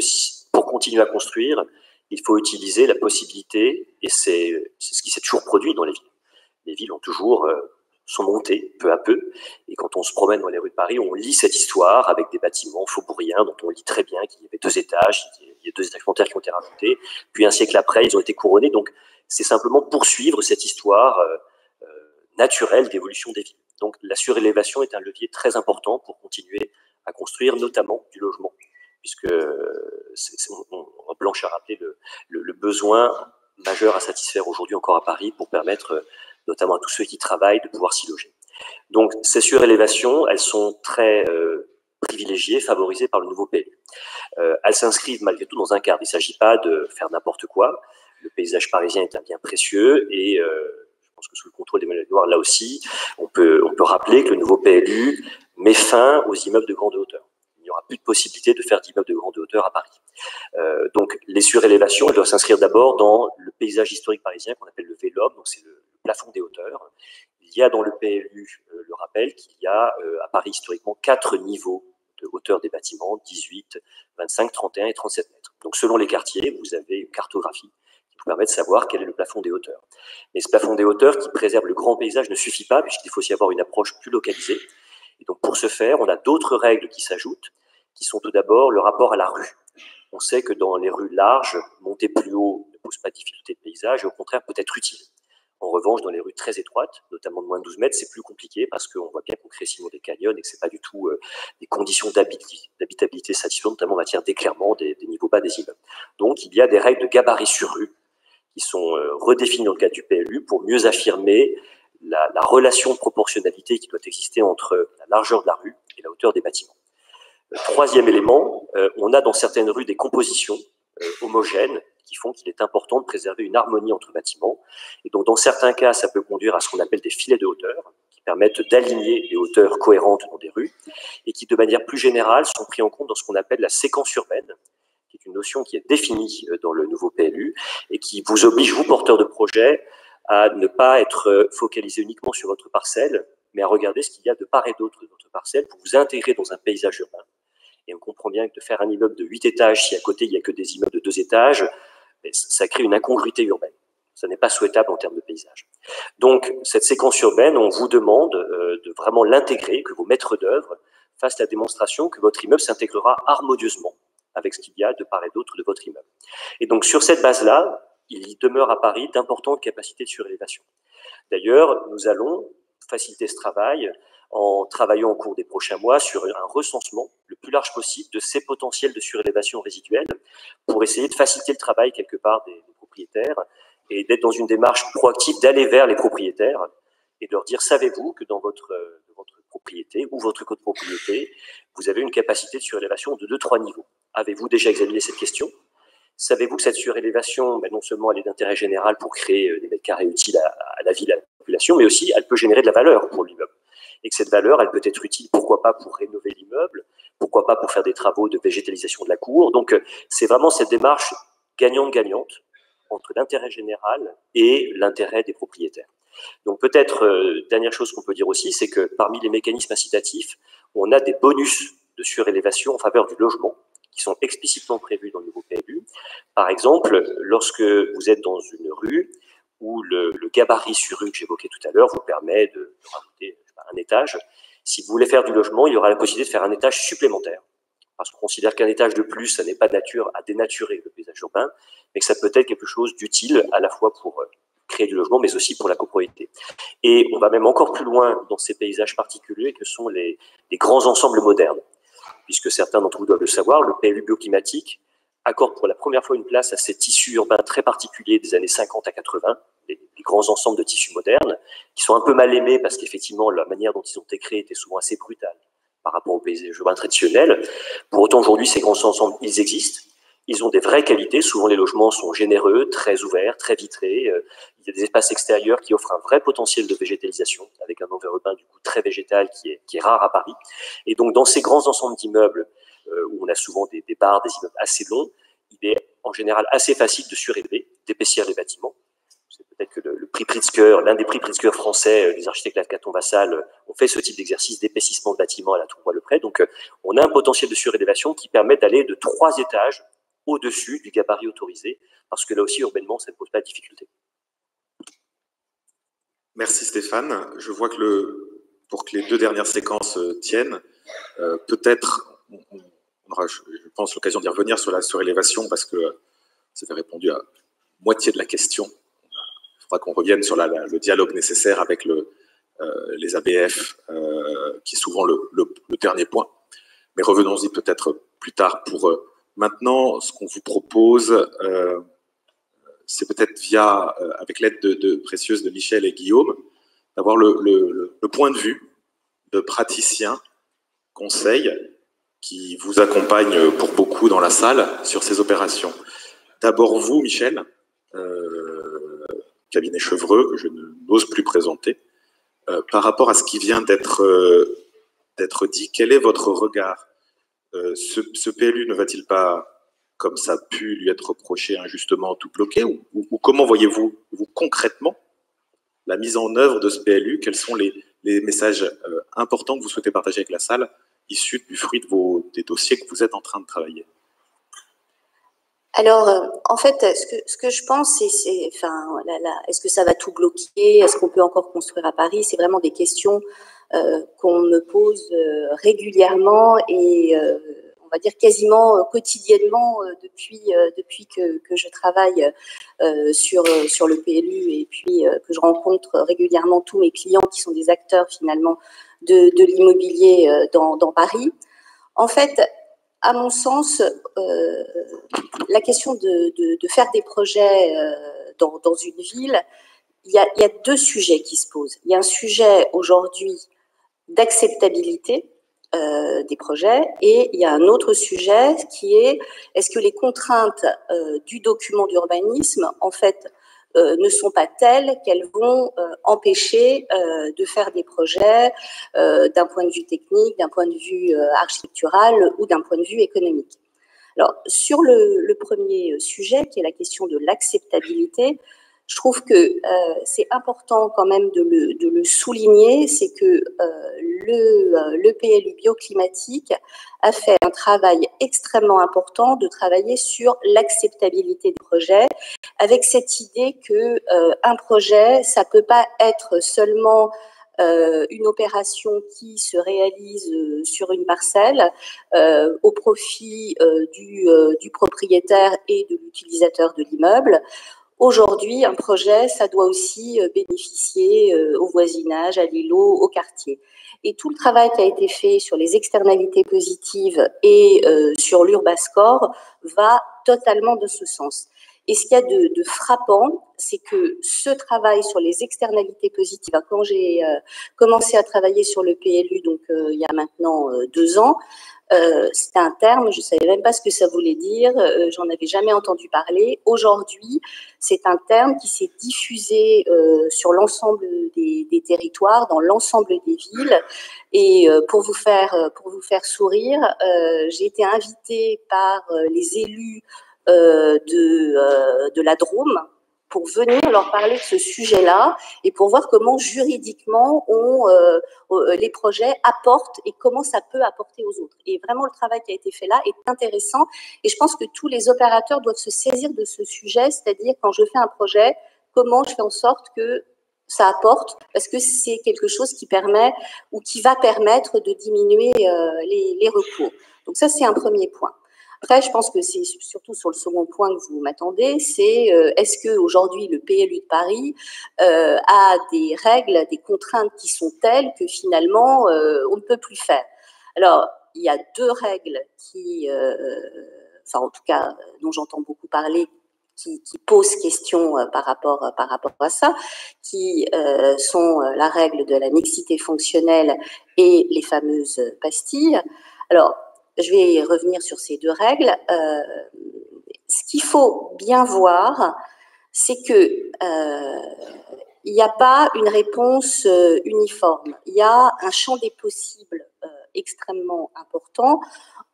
pour continuer à construire, il faut utiliser la possibilité, et c'est ce qui s'est toujours produit dans les villes. Les villes ont toujours sont montées peu à peu, et quand on se promène dans les rues de Paris, on lit cette histoire avec des bâtiments faubouriens dont on lit très bien qu'il y avait 2 étages, il y a 2 étages supplémentaires qui ont été rajoutés, puis un siècle après, ils ont été couronnés. Donc, c'est simplement poursuivre cette histoire naturelle d'évolution des villes. Donc, la surélévation est un levier très important pour continuer à construire, notamment du logement, puisque on donc Blanche a rappelé le besoin majeur à satisfaire aujourd'hui encore à Paris pour permettre notamment à tous ceux qui travaillent de pouvoir s'y loger. Donc ces surélévations, elles sont très privilégiées, favorisées par le nouveau PLU. Elles s'inscrivent malgré tout dans un cadre. Il ne s'agit pas de faire n'importe quoi. Le paysage parisien est un bien précieux et je pense que sous le contrôle d'Emmanuel Edouard, là aussi, on peut rappeler que le nouveau PLU met fin aux immeubles de grande hauteur. Il n'y aura plus de possibilité de faire d'immeubles de grande hauteur à Paris. Donc les surélévations, elles doivent s'inscrire d'abord dans le paysage historique parisien qu'on appelle le VLOB, donc c'est le plafond des hauteurs. Il y a dans le PLU le rappel qu'il y a à Paris historiquement 4 niveaux de hauteur des bâtiments, 18, 25, 31 et 37 mètres. Donc selon les quartiers, vous avez une cartographie qui vous permet de savoir quel est le plafond des hauteurs. Mais ce plafond des hauteurs qui préserve le grand paysage ne suffit pas, puisqu'il faut aussi avoir une approche plus localisée. Et donc pour ce faire, on a d'autres règles qui s'ajoutent, qui sont tout d'abord le rapport à la rue. On sait que dans les rues larges, monter plus haut ne pose pas de difficulté de paysage et au contraire peut être utile. En revanche, dans les rues très étroites, notamment de moins de 12 mètres, c'est plus compliqué parce qu'on voit bien qu'on crée sinon des canyons et que ce n'est pas du tout des conditions d'habitabilité satisfaisantes, notamment en matière d'éclairement des niveaux bas des immeubles. Donc, il y a des règles de gabarit sur rue qui sont redéfinies dans le cadre du PLU pour mieux affirmer la relation de proportionnalité qui doit exister entre la largeur de la rue et la hauteur des bâtiments. Troisième élément, on a dans certaines rues des compositions homogènes qui font qu'il est important de préserver une harmonie entre bâtiments. Et donc, dans certains cas, ça peut conduire à ce qu'on appelle des filets de hauteur, qui permettent d'aligner les hauteurs cohérentes dans des rues, et qui, de manière plus générale, sont pris en compte dans ce qu'on appelle la séquence urbaine, qui est une notion qui est définie dans le nouveau PLU, et qui vous oblige, vous, porteurs de projet, à ne pas être focalisé uniquement sur votre parcelle, mais à regarder ce qu'il y a de part et d'autre de votre parcelle pour vous intégrer dans un paysage urbain. Et on comprend bien que de faire un immeuble de 8 étages, si à côté il n'y a que des immeubles de 2 étages, ça crée une incongruité urbaine. Ça n'est pas souhaitable en termes de paysage. Donc, cette séquence urbaine, on vous demande de vraiment l'intégrer, que vos maîtres d'œuvre fassent la démonstration que votre immeuble s'intégrera harmonieusement avec ce qu'il y a de part et d'autre de votre immeuble. Et donc, sur cette base-là, il y demeure à Paris d'importantes capacités de surélévation. D'ailleurs, nous allons faciliter ce travail en travaillant au cours des prochains mois sur un recensement le plus large possible de ces potentiels de surélévation résiduelle pour essayer de faciliter le travail quelque part des propriétaires et d'être dans une démarche proactive d'aller vers les propriétaires et de leur dire, savez-vous que dans votre propriété ou votre copropriété, vous avez une capacité de surélévation de 2-3 niveaux. Avez-vous déjà examiné cette question? Savez-vous que cette surélévation, non seulement elle est d'intérêt général pour créer des mètres carrés utiles à la ville, à la population, mais aussi elle peut générer de la valeur pour l'immeuble. Et que cette valeur, elle peut être utile, pourquoi pas pour rénover l'immeuble, pourquoi pas pour faire des travaux de végétalisation de la cour. Donc, c'est vraiment cette démarche gagnante-gagnante entre l'intérêt général et l'intérêt des propriétaires. Donc, peut-être, dernière chose qu'on peut dire aussi, c'est que parmi les mécanismes incitatifs, on a des bonus de surélévation en faveur du logement qui sont explicitement prévus dans le nouveau PLU. Par exemple, lorsque vous êtes dans une rue où le gabarit sur rue que j'évoquais tout à l'heure vous permet de rajouter un étage. Si vous voulez faire du logement, il y aura la possibilité de faire un étage supplémentaire. Parce qu'on considère qu'un étage de plus, ça n'est pas de nature à dénaturer le paysage urbain, mais que ça peut être quelque chose d'utile à la fois pour créer du logement, mais aussi pour la copropriété. Et on va même encore plus loin dans ces paysages particuliers que sont les grands ensembles modernes. Puisque certains d'entre vous doivent le savoir, le PLU bioclimatique accorde pour la première fois une place à ces tissus urbains très particuliers des années 50 à 80, les grands ensembles de tissus modernes, qui sont un peu mal aimés parce qu'effectivement, la manière dont ils ont été créés était souvent assez brutale par rapport aux paysages urbains traditionnels. Pour autant, aujourd'hui, ces grands ensembles, ils existent. Ils ont des vraies qualités. Souvent, les logements sont généreux, très ouverts, très vitrés. Il y a des espaces extérieurs qui offrent un vrai potentiel de végétalisation, avec un environnement urbain du coup très végétal qui est rare à Paris. Et donc, dans ces grands ensembles d'immeubles, où on a souvent des barres, des immeubles assez longs, il est en général assez facile de surélever, d'épaissir les bâtiments. C'est peut-être que le prix Pritzker, l'un des prix Pritzker français, les architectes Lacaton-Vassal, ont fait ce type d'exercice d'épaississement de bâtiments à la Tour-Leprès. Donc, on a un potentiel de surélévation qui permet d'aller de 3 étages au-dessus du gabarit autorisé, parce que là aussi, urbainement, ça ne pose pas de difficulté. Merci Stéphane. Je vois que pour que les 2 dernières séquences tiennent, peut-être on aura, je pense, l'occasion d'y revenir sur la surélévation parce que vous avez répondu à moitié de la question. Il faudra qu'on revienne sur le dialogue nécessaire avec les ABF, qui est souvent le dernier point. Mais revenons-y peut-être plus tard pour Maintenant, ce qu'on vous propose, c'est peut-être via, avec l'aide précieuse de Michel et Guillaume, d'avoir le point de vue de praticiens, conseils, qui vous accompagnent pour beaucoup dans la salle sur ces opérations. D'abord vous, Michel, cabinet Chevreux, que je n'ose plus présenter. Par rapport à ce qui vient d'être dit, quel est votre regard? Ce PLU ne va-t-il pas, comme ça a pu lui être reproché injustement, tout bloquer, ou comment voyez-vous concrètement la mise en œuvre de ce PLU? Quels sont les messages importants que vous souhaitez partager avec la salle, issus du fruit des dossiers que vous êtes en train de travailler? Alors, en fait, ce que je pense, c'est enfin, est-ce que ça va tout bloquer? Est-ce qu'on peut encore construire à Paris? C'est vraiment des questions qu'on me pose régulièrement et on va dire quasiment quotidiennement depuis que je travaille sur le PLU et puis que je rencontre régulièrement tous mes clients qui sont des acteurs finalement de l'immobilier dans Paris. En fait, à mon sens, la question de faire des projets dans une ville, il y a deux sujets qui se posent. Il y a un sujet aujourd'hui d'acceptabilité des projets et il y a un autre sujet qui est est-ce que les contraintes du document d'urbanisme, en fait, ne sont pas telles qu'elles vont empêcher de faire des projets d'un point de vue technique, d'un point de vue architectural ou d'un point de vue économique. Alors, sur le premier sujet, qui est la question de l'acceptabilité, je trouve que c'est important quand même de le souligner, c'est que le PLU bioclimatique a fait un travail extrêmement important de travailler sur l'acceptabilité des projets, avec cette idée que un projet, ça peut pas être seulement une opération qui se réalise sur une parcelle au profit du propriétaire et de l'utilisateur de l'immeuble. Aujourd'hui, un projet, ça doit aussi bénéficier au voisinage, à l'îlot, au quartier. Et tout le travail qui a été fait sur les externalités positives et sur l'Urbascore va totalement de ce sens. Et ce qu'il y a de frappant, c'est que ce travail sur les externalités positives, quand j'ai commencé à travailler sur le PLU, donc il y a maintenant 2 ans, c'était un terme, je ne savais même pas ce que ça voulait dire, j'en avais jamais entendu parler. Aujourd'hui, c'est un terme qui s'est diffusé sur l'ensemble des territoires, dans l'ensemble des villes. Et pour vous faire sourire, j'ai été invitée par les élus de la Drôme pour venir leur parler de ce sujet-là et pour voir comment juridiquement les projets apportent et comment ça peut apporter aux autres. Et vraiment, le travail qui a été fait là est intéressant et je pense que tous les opérateurs doivent se saisir de ce sujet, c'est-à-dire quand je fais un projet, comment je fais en sorte que ça apporte, parce que c'est quelque chose qui permet ou qui va permettre de diminuer les recours. Donc ça, c'est un premier point. Après, je pense que c'est surtout sur le second point que vous m'attendez, c'est est-ce qu'aujourd'hui le PLU de Paris a des règles, des contraintes qui sont telles que finalement on ne peut plus faire. Alors, il y a 2 règles qui, enfin en tout cas dont j'entends beaucoup parler, qui posent question par rapport à ça, qui sont la règle de la mixité fonctionnelle et les fameuses pastilles. Alors, je vais revenir sur ces 2 règles. Ce qu'il faut bien voir, c'est que il n'y a pas une réponse uniforme. Il y a un champ des possibles extrêmement important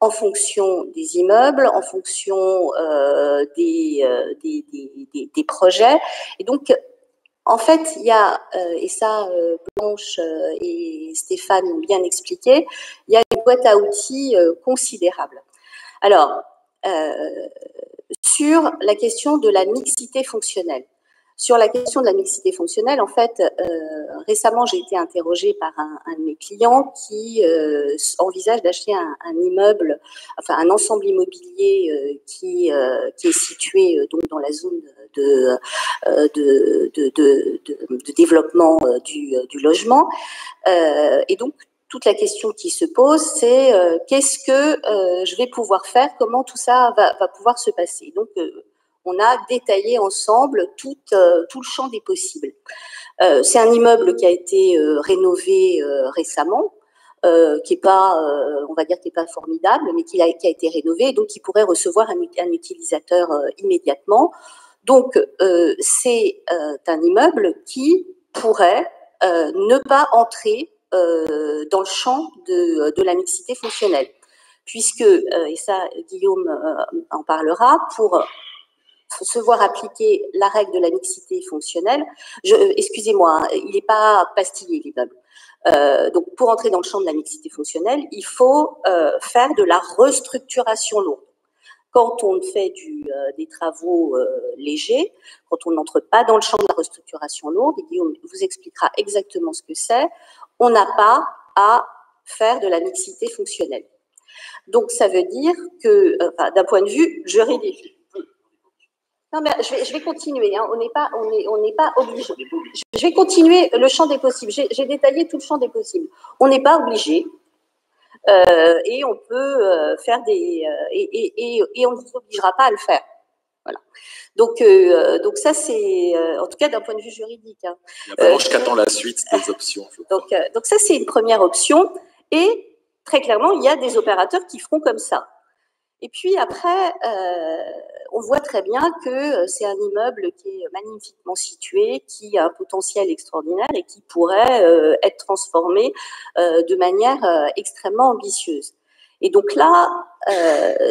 en fonction des immeubles, en fonction des projets. Et donc, en fait, il y a, et ça, Blanche et Stéphane l'ont bien expliqué, il y a une boîte à outils considérable. Alors, sur la question de la mixité fonctionnelle. Sur la question de la mixité fonctionnelle, en fait, récemment, j'ai été interrogée par un de mes clients qui envisage d'acheter un immeuble, enfin un ensemble immobilier qui est situé donc dans la zone de développement du logement. Et donc, toute la question qui se pose, c'est qu'est-ce que je vais pouvoir faire, comment tout ça va pouvoir se passer. Donc, on a détaillé ensemble tout le champ des possibles. C'est un immeuble qui a été rénové récemment, qui est pas, on va dire, qui est pas formidable, mais qui a été rénové, et donc qui pourrait recevoir un utilisateur immédiatement. Donc, c'est un immeuble qui pourrait ne pas entrer dans le champ de la mixité fonctionnelle, puisque, et ça Guillaume en parlera, pour se voir appliquer la règle de la mixité fonctionnelle, excusez-moi, hein, il n'est pas pastillé l'immeuble. Donc, pour entrer dans le champ de la mixité fonctionnelle, il faut faire de la restructuration lourde. Quand on fait des travaux légers, quand on n'entre pas dans le champ de la restructuration lourde, et Guillaume vous expliquera exactement ce que c'est, on n'a pas à faire de la mixité fonctionnelle. Donc, ça veut dire que, d'un point de vue juridique, non, mais je vais continuer, hein. On n'est pas obligé. Je vais continuer le champ des possibles. J'ai détaillé tout le champ des possibles. On n'est pas obligé. Et on peut faire et on ne vous obligera pas à le faire. Voilà. Donc ça, c'est, en tout cas, d'un point de vue juridique. Hein. J'attends la suite des options. Donc ça, c'est une première option. Et très clairement, il y a des opérateurs qui feront comme ça. Et puis après, on voit très bien que c'est un immeuble qui est magnifiquement situé, qui a un potentiel extraordinaire et qui pourrait être transformé de manière extrêmement ambitieuse. Et donc là,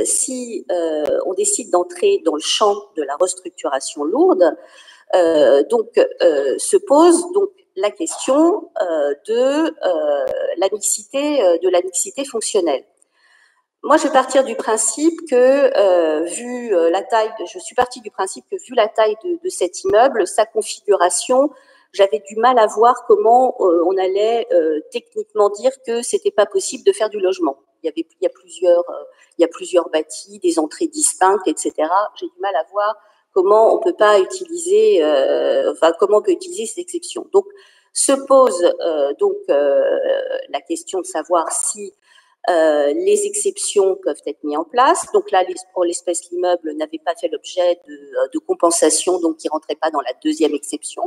si on décide d'entrer dans le champ de la restructuration lourde, se pose donc la question de la mixité fonctionnelle. Moi, je vais partir du principe que, vu la taille, vu la taille de cet immeuble, sa configuration, j'avais du mal à voir comment on allait techniquement dire que c'était pas possible de faire du logement. Il y a plusieurs bâtis, des entrées distinctes, etc. J'ai du mal à voir comment on peut pas utiliser, comment on peut utiliser cette exception. Donc, se pose la question de savoir si les exceptions peuvent être mises en place. Donc là, pour l'espèce, l'immeuble n'avait pas fait l'objet de compensation, donc il ne rentrait pas dans la deuxième exception.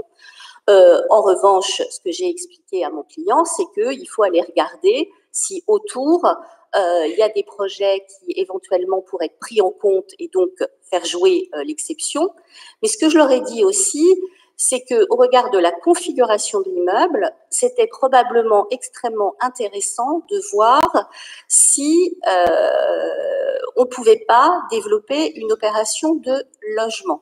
En revanche, ce que j'ai expliqué à mon client, c'est qu'il faut aller regarder si autour, il y a des projets qui éventuellement pourraient être pris en compte et donc faire jouer l'exception. Mais ce que je leur ai dit aussi, c'est qu'au regard de la configuration de l'immeuble, c'était probablement extrêmement intéressant de voir si on ne pouvait pas développer une opération de logement.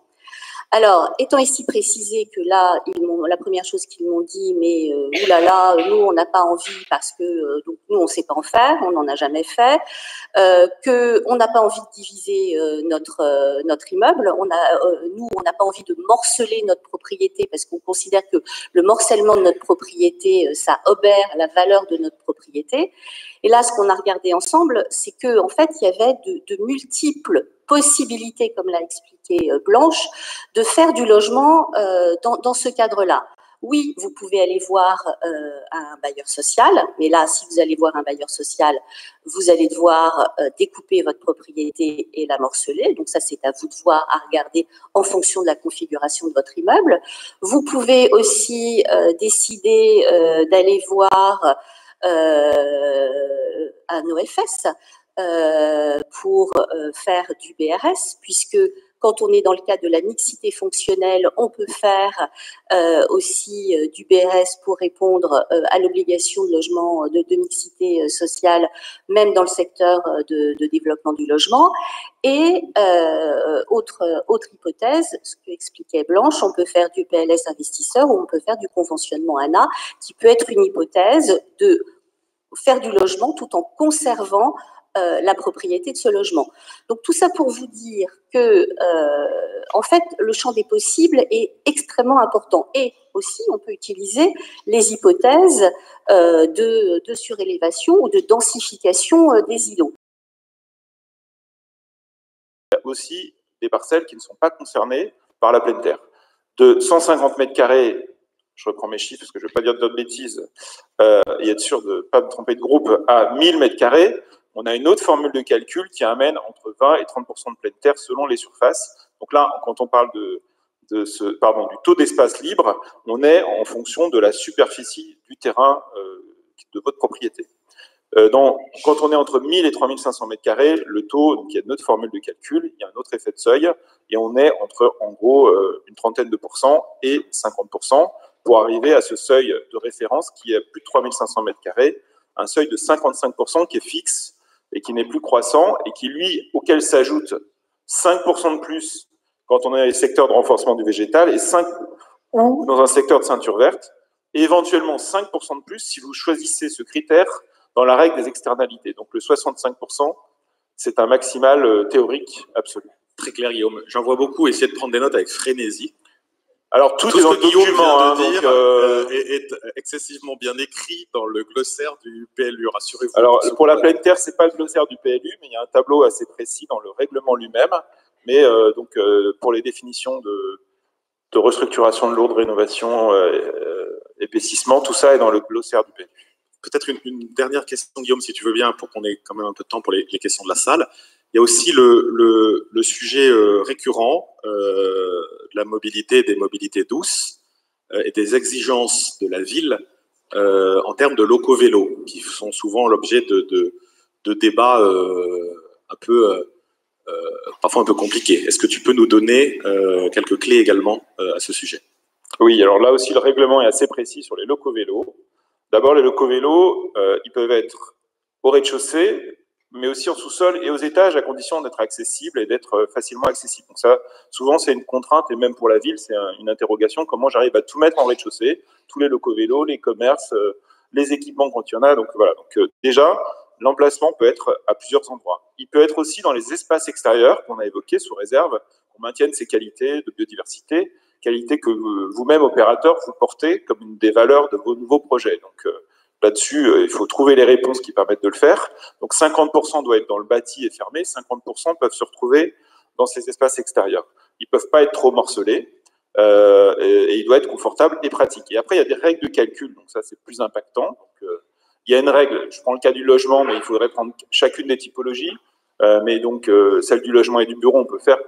Alors, étant ici précisé que là, la première chose qu'ils m'ont dit, mais oulala, nous, on n'a pas envie parce que donc nous, on ne sait pas en faire, on n'en a jamais fait, qu'on n'a pas envie de diviser notre immeuble, nous, on n'a pas envie de morceler notre propriété parce qu'on considère que le morcellement de notre propriété, ça obère la valeur de notre propriété. Et là, ce qu'on a regardé ensemble, c'est que en fait, il y avait de multiples possibilités, comme l'a expliqué Blanche, de faire du logement dans ce cadre-là. Oui, vous pouvez aller voir un bailleur social, mais là, si vous allez voir un bailleur social, vous allez devoir découper votre propriété et la morceler. Donc ça, c'est à vous de voir, à regarder en fonction de la configuration de votre immeuble. Vous pouvez aussi décider d'aller voir un OFS pour faire du BRS, puisque quand on est dans le cadre de la mixité fonctionnelle, on peut faire aussi du BRS pour répondre à l'obligation de logement de mixité sociale, même dans le secteur de développement du logement. Et autre hypothèse, ce que expliquait Blanche, on peut faire du PLS investisseur ou on peut faire du conventionnement ANA, qui peut être une hypothèse de faire du logement tout en conservant la propriété de ce logement. Donc tout ça pour vous dire que en fait le champ des possibles est extrêmement important et aussi on peut utiliser les hypothèses de surélévation ou de densification des îlots. Il y a aussi des parcelles qui ne sont pas concernées par la pleine terre. De 150 mètres carrés je reprends mes chiffres parce que je ne veux pas dire d'autres bêtises, et être sûr de ne pas me tromper de groupe, à 1000 m², on a une autre formule de calcul qui amène entre 20 et 30% de pleine terre selon les surfaces. Donc là, quand on parle du taux d'espace libre, on est en fonction de la superficie du terrain de votre propriété. Quand on est entre 1000 et 3500 m², le taux, donc il y a notre formule de calcul, il y a un autre effet de seuil, et on est entre, en gros, une trentaine de pourcents et 50% pour arriver à ce seuil de référence qui est plus de 3500 m², un seuil de 55% qui est fixe et qui n'est plus croissant, et qui, lui, auquel s'ajoute 5% de plus quand on est dans les secteurs de renforcement du végétal, et 5 ou dans un secteur de ceinture verte, et éventuellement 5% de plus si vous choisissez ce critère dans la règle des externalités. Donc le 65%, c'est un maximal théorique absolu. Très clair, Guillaume. J'en vois beaucoup essayer de prendre des notes avec frénésie. Alors tout est dans le document, est excessivement bien écrit dans le glossaire du PLU, rassurez-vous. Alors pour la pleine terre, c'est pas le glossaire du PLU, mais il y a un tableau assez précis dans le règlement lui-même. Mais pour les définitions de restructuration de l'eau, de rénovation, épaississement, tout ça est dans le glossaire du PLU. Peut-être une dernière question, Guillaume, si tu veux bien, pour qu'on ait quand même un peu de temps pour les questions de la salle. Il y a aussi le sujet récurrent de la mobilité, des mobilités douces et des exigences de la ville en termes de locaux vélos, qui sont souvent l'objet de débats parfois un peu compliqués. Est-ce que tu peux nous donner quelques clés également à ce sujet? Oui, alors là aussi, le règlement est assez précis sur les locaux vélos. D'abord, les locaux vélos, ils peuvent être au rez-de-chaussée, mais aussi en sous-sol et aux étages, à condition d'être accessibles et d'être facilement accessibles. Donc ça, souvent, c'est une contrainte, et même pour la ville, c'est une interrogation, comment j'arrive à tout mettre en rez-de-chaussée, tous les locaux vélos, les commerces, les équipements quand il y en a. Donc voilà, déjà, l'emplacement peut être à plusieurs endroits. Il peut être aussi dans les espaces extérieurs qu'on a évoqués, sous réserve, qu'on maintienne ces qualités de biodiversité, qualités que vous-même, opérateur, vous portez comme une des valeurs de vos nouveaux projets. Donc là-dessus, il faut trouver les réponses qui permettent de le faire. Donc 50% doit être dans le bâti et fermé, 50% peuvent se retrouver dans ces espaces extérieurs. Ils ne peuvent pas être trop morcelés, et il doit être confortable et pratique. Et après, il y a des règles de calcul, donc ça, c'est plus impactant. Donc, il y a une règle, je prends le cas du logement, mais il faudrait prendre chacune des typologies. Mais donc, celle du logement et du bureau, on peut faire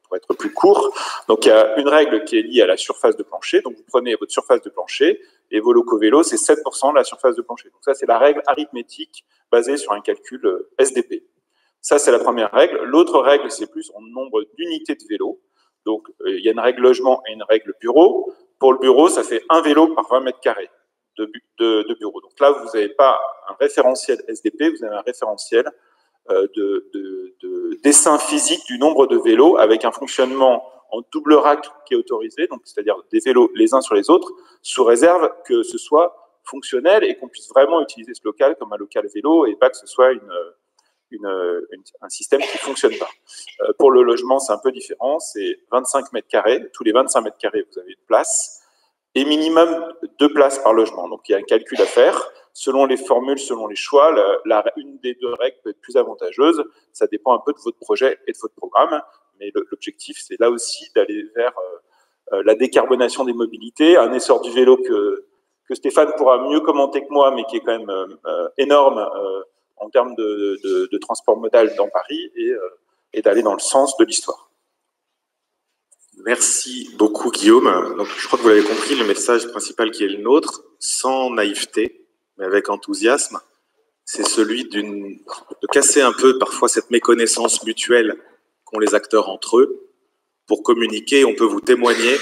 pour être plus court. Donc, il y a une règle qui est liée à la surface de plancher. Donc, vous prenez votre surface de plancher et vos locaux vélos, c'est 7% de la surface de plancher. Donc, ça, c'est la règle arithmétique basée sur un calcul SDP. Ça, c'est la première règle. L'autre règle, c'est plus en nombre d'unités de vélos. Donc, il y a une règle logement et une règle bureau. Pour le bureau, ça fait un vélo par 20 m² de bureau. Donc là, vous n'avez pas un référentiel SDP, vous avez un référentiel de dessin physique du nombre de vélos avec un fonctionnement en double rack qui est autorisé, donc c'est-à-dire des vélos les uns sur les autres, sous réserve que ce soit fonctionnel et qu'on puisse vraiment utiliser ce local comme un local vélo et pas que ce soit un système qui ne fonctionne pas. Pour le logement, c'est un peu différent, c'est 25 m², tous les 25 m², vous avez une place, et minimum 2 places par logement. Donc il y a un calcul à faire. Selon les formules, selon les choix, une des deux règles peut être plus avantageuse. Ça dépend un peu de votre projet et de votre programme. Mais l'objectif, c'est là aussi d'aller vers la décarbonation des mobilités, un essor du vélo que Stéphane pourra mieux commenter que moi, mais qui est quand même énorme en termes de transport modal dans Paris et d'aller dans le sens de l'histoire. Merci beaucoup, Guillaume. Donc, je crois que vous l'avez compris, le message principal qui est le nôtre, sans naïveté, mais avec enthousiasme, c'est celui de casser un peu parfois cette méconnaissance mutuelle qu'ont les acteurs entre eux. Pour communiquer, on peut vous témoigner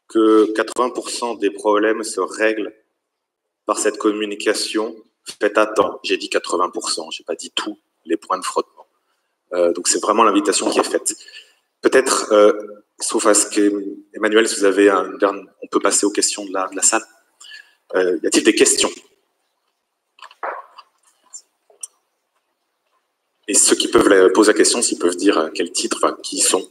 que 80% des problèmes se règlent par cette communication faite à temps. J'ai dit 80%, j'ai pas dit tous les points de frottement. Donc c'est vraiment l'invitation qui est faite. Peut-être, sauf à ce que, Emmanuel, si vous avez on peut passer aux questions de la salle. Y a-t-il des questions? Et ceux qui peuvent poser la question, s'ils peuvent dire quel titre, enfin, qui ils sont.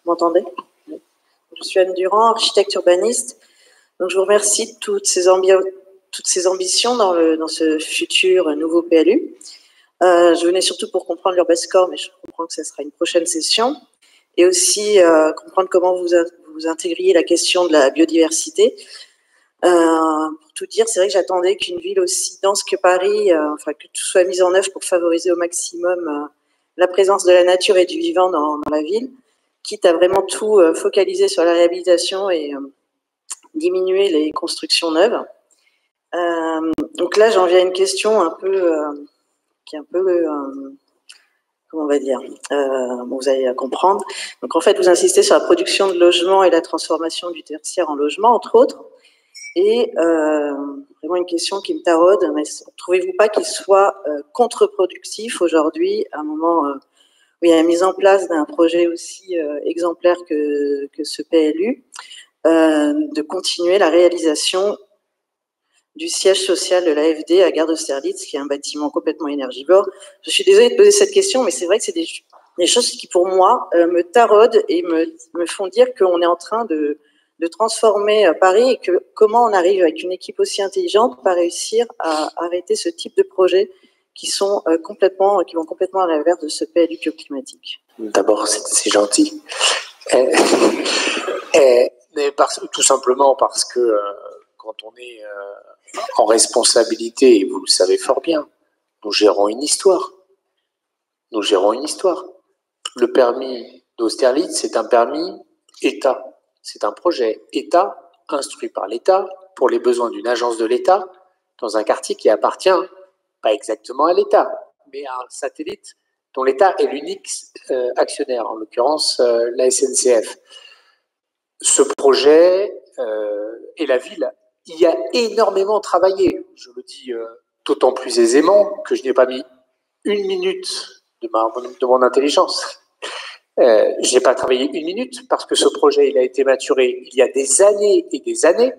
Vous m'entendez? Je suis Anne Durand, architecte urbaniste. Donc, je vous remercie de toutes ces ambitions dans ce futur nouveau PLU. Je venais surtout pour comprendre l'Urbascore, mais je comprends que ça sera une prochaine session. Et aussi comprendre comment vous intégriez la question de la biodiversité. Pour tout dire, c'est vrai que j'attendais qu'une ville aussi dense que Paris, enfin que tout soit mis en œuvre pour favoriser au maximum la présence de la nature et du vivant dans la ville, quitte à vraiment tout focaliser sur la réhabilitation et diminuer les constructions neuves. Donc là, j'en viens à une question un peu qui est un peu comment on va dire, bon, vous allez comprendre. Donc en fait, vous insistez sur la production de logements et la transformation du tertiaire en logement, entre autres. Et vraiment une question qui me taraude, mais trouvez-vous pas qu'il soit contre-productif aujourd'hui, à un moment où il y a la mise en place d'un projet aussi exemplaire que ce PLU, de continuer la réalisation du siège social de l'AFD à Gare d'Austerlitz, qui est un bâtiment complètement énergivore. Je suis désolée de poser cette question, mais c'est vrai que c'est des choses qui, pour moi, me taraudent et me font dire qu'on est en train de transformer Paris et que comment on arrive, avec une équipe aussi intelligente, à réussir à arrêter ce type de projets qui vont complètement à l'inverse de ce PLU bioclimatique. D'abord, c'est gentil. Mais tout simplement parce que quand on est en responsabilité, et vous le savez fort bien, nous gérons une histoire. Nous gérons une histoire. Le permis d'Austerlitz, c'est un permis État. C'est un projet État, instruit par l'État, pour les besoins d'une agence de l'État, dans un quartier qui appartient pas exactement à l'État, mais à un satellite dont l'État est l'unique actionnaire, en l'occurrence la SNCF. Ce projet et la ville y a énormément travaillé. Je le dis d'autant plus aisément que je n'ai pas mis une minute de mon intelligence. Je n'ai pas travaillé une minute parce que ce projet il a été maturé il y a des années et des années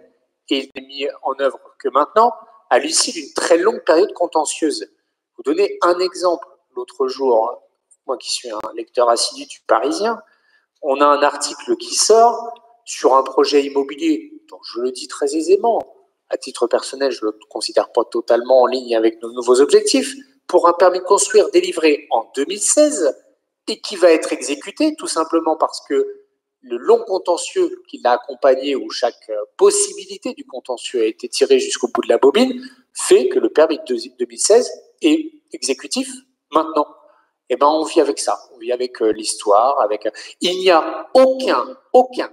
et il n'est mis en œuvre que maintenant à l'issue d'une très longue période contentieuse. Vous donnez un exemple. L'autre jour, moi qui suis un lecteur assidu du Parisien, on a un article qui sort sur un projet immobilier dont je le dis très aisément. À titre personnel, je ne le considère pas totalement en ligne avec nos nouveaux objectifs, pour un permis de construire délivré en 2016 et qui va être exécuté tout simplement parce que le long contentieux qui l'a accompagné, où chaque possibilité du contentieux a été tirée jusqu'au bout de la bobine, fait que le permis de 2016 est exécutif maintenant. Eh bien, on vit avec ça, on vit avec l'histoire, il n'y a aucun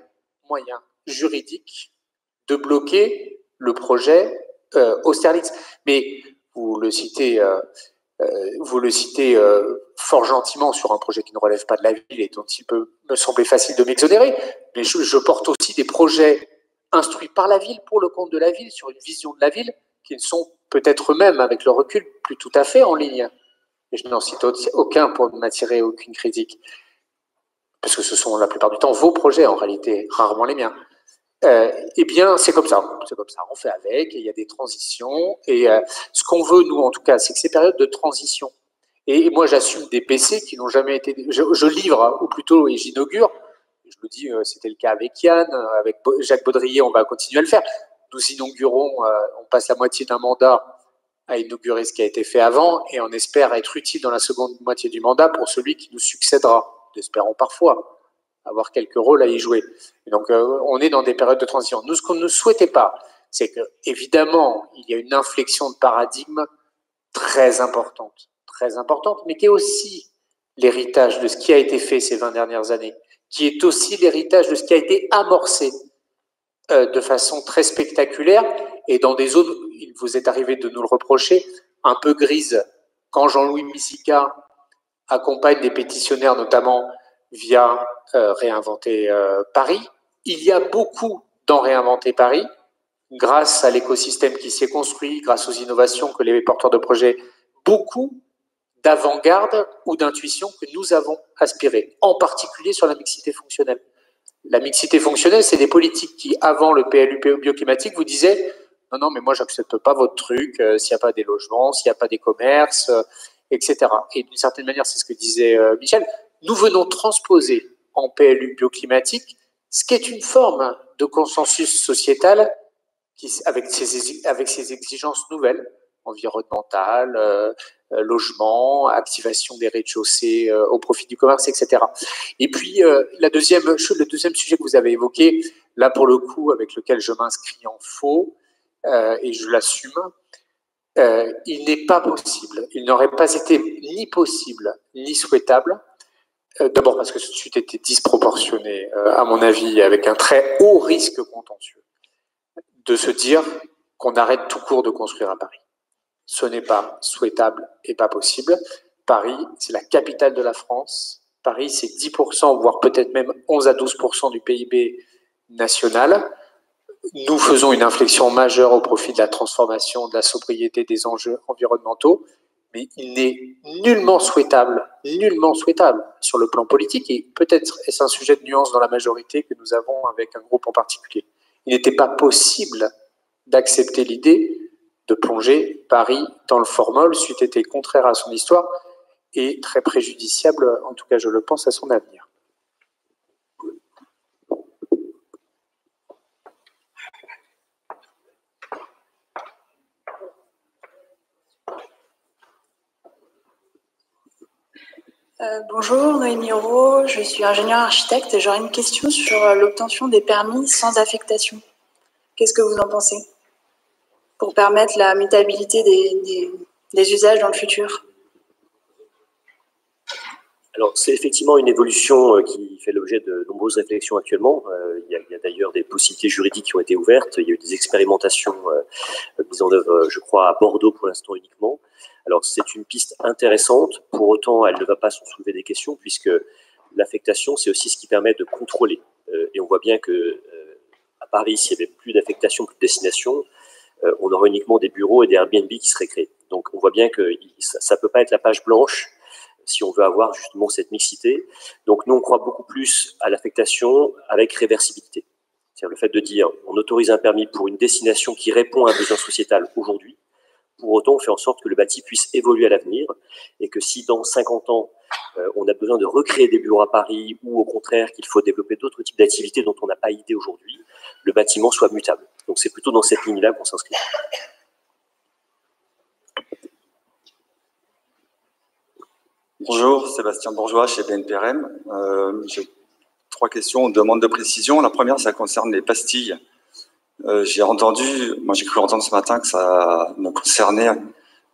moyen juridique de bloquer le projet Austerlitz. Mais vous le citez fort gentiment sur un projet qui ne relève pas de la ville et dont il peut me sembler facile de m'exonérer, mais je porte aussi des projets instruits par la ville, pour le compte de la ville, sur une vision de la ville, qui ne sont peut-être même, avec le recul, plus tout à fait en ligne. Et je n'en cite aucun pour ne m'attirer aucune critique. Parce que ce sont la plupart du temps vos projets, en réalité, rarement les miens. Eh bien, c'est comme ça, on fait avec, et il y a des transitions, et ce qu'on veut, nous, en tout cas, c'est que ces périodes de transition, et moi, j'assume des PC qui n'ont jamais été, je livre, ou plutôt, et j'inaugure, je le dis, c'était le cas avec Yann, avec Jacques Baudrier, on va continuer à le faire, nous inaugurons, on passe la moitié d'un mandat à inaugurer ce qui a été fait avant, et on espère être utile dans la seconde moitié du mandat pour celui qui nous succédera, espérons parfois avoir quelques rôles à y jouer. Et donc, on est dans des périodes de transition. Nous, ce qu'on ne souhaitait pas, c'est que, évidemment, il y a une inflexion de paradigme très importante, mais qui est aussi l'héritage de ce qui a été fait ces 20 dernières années, qui est aussi l'héritage de ce qui a été amorcé de façon très spectaculaire et dans des zones, il vous est arrivé de nous le reprocher, un peu grises. Quand Jean-Louis Misica accompagne des pétitionnaires, notamment via Réinventer Paris, il y a beaucoup dans Réinventer Paris, grâce à l'écosystème qui s'y est construit, grâce aux innovations que les porteurs de projets, beaucoup d'avant-garde ou d'intuition que nous avons aspiré, en particulier sur la mixité fonctionnelle. La mixité fonctionnelle, c'est des politiques qui, avant le PLU bioclimatique, vous disaient « Non, mais moi, j'accepte pas votre truc, s'il n'y a pas des logements, s'il n'y a pas des commerces, etc. » Et d'une certaine manière, c'est ce que disait Michel, nous venons transposer en PLU bioclimatique ce qui est une forme de consensus sociétal avec ses exigences nouvelles, environnementale, logement, activation des rez-de-chaussée au profit du commerce, etc. Et puis, le deuxième sujet que vous avez évoqué, là pour le coup, avec lequel je m'inscris en faux, et je l'assume, il n'est pas possible, il n'aurait pas été ni possible ni souhaitable, d'abord parce que ce suite était disproportionné, à mon avis, avec un très haut risque contentieux, de se dire qu'on arrête tout court de construire à Paris. Ce n'est pas souhaitable et pas possible. Paris, c'est la capitale de la France. Paris, c'est 10%, voire peut-être même 11 à 12% du PIB national. Nous faisons une inflexion majeure au profit de la transformation, de la sobriété, des enjeux environnementaux, mais il n'est nullement souhaitable sur le plan politique, et peut-être est-ce un sujet de nuance dans la majorité que nous avons avec un groupe en particulier. Il n'était pas possible d'accepter l'idée de plonger Paris dans le formol, c'eût été contraire à son histoire et très préjudiciable, en tout cas je le pense, à son avenir. Bonjour, Noémie Auro, je suis ingénieure architecte et j'aurais une question sur l'obtention des permis sans affectation. Qu'est-ce que vous en pensez? Pour permettre la mutabilité des usages dans le futur. Alors, c'est effectivement une évolution qui fait l'objet de nombreuses réflexions actuellement. Il y a d'ailleurs des possibilités juridiques qui ont été ouvertes. Il y a eu des expérimentations mises en œuvre, je crois, à Bordeaux pour l'instant uniquement. Alors, c'est une piste intéressante. Pour autant, elle ne va pas s'en soulever des questions puisque l'affectation, c'est aussi ce qui permet de contrôler. Et on voit bien que à Paris, s'il n'y avait plus d'affectation, plus de destination, on aurait uniquement des bureaux et des Airbnb qui seraient créés. Donc, on voit bien que ça ne peut pas être la page blanche si on veut avoir justement cette mixité. Donc, nous, on croit beaucoup plus à l'affectation avec réversibilité. C'est-à-dire le fait de dire, on autorise un permis pour une destination qui répond à un besoin sociétal aujourd'hui. Pour autant, on fait en sorte que le bâti puisse évoluer à l'avenir et que si dans 50 ans, on a besoin de recréer des bureaux à Paris ou au contraire qu'il faut développer d'autres types d'activités dont on n'a pas idée aujourd'hui, le bâtiment soit mutable. Donc, c'est plutôt dans cette ligne-là qu'on s'inscrit. Bonjour, Sébastien Bourgeois chez BNPRM. J'ai 3 questions, demande de précision. La première, ça concerne les pastilles. J'ai cru entendre ce matin que ça ne concernait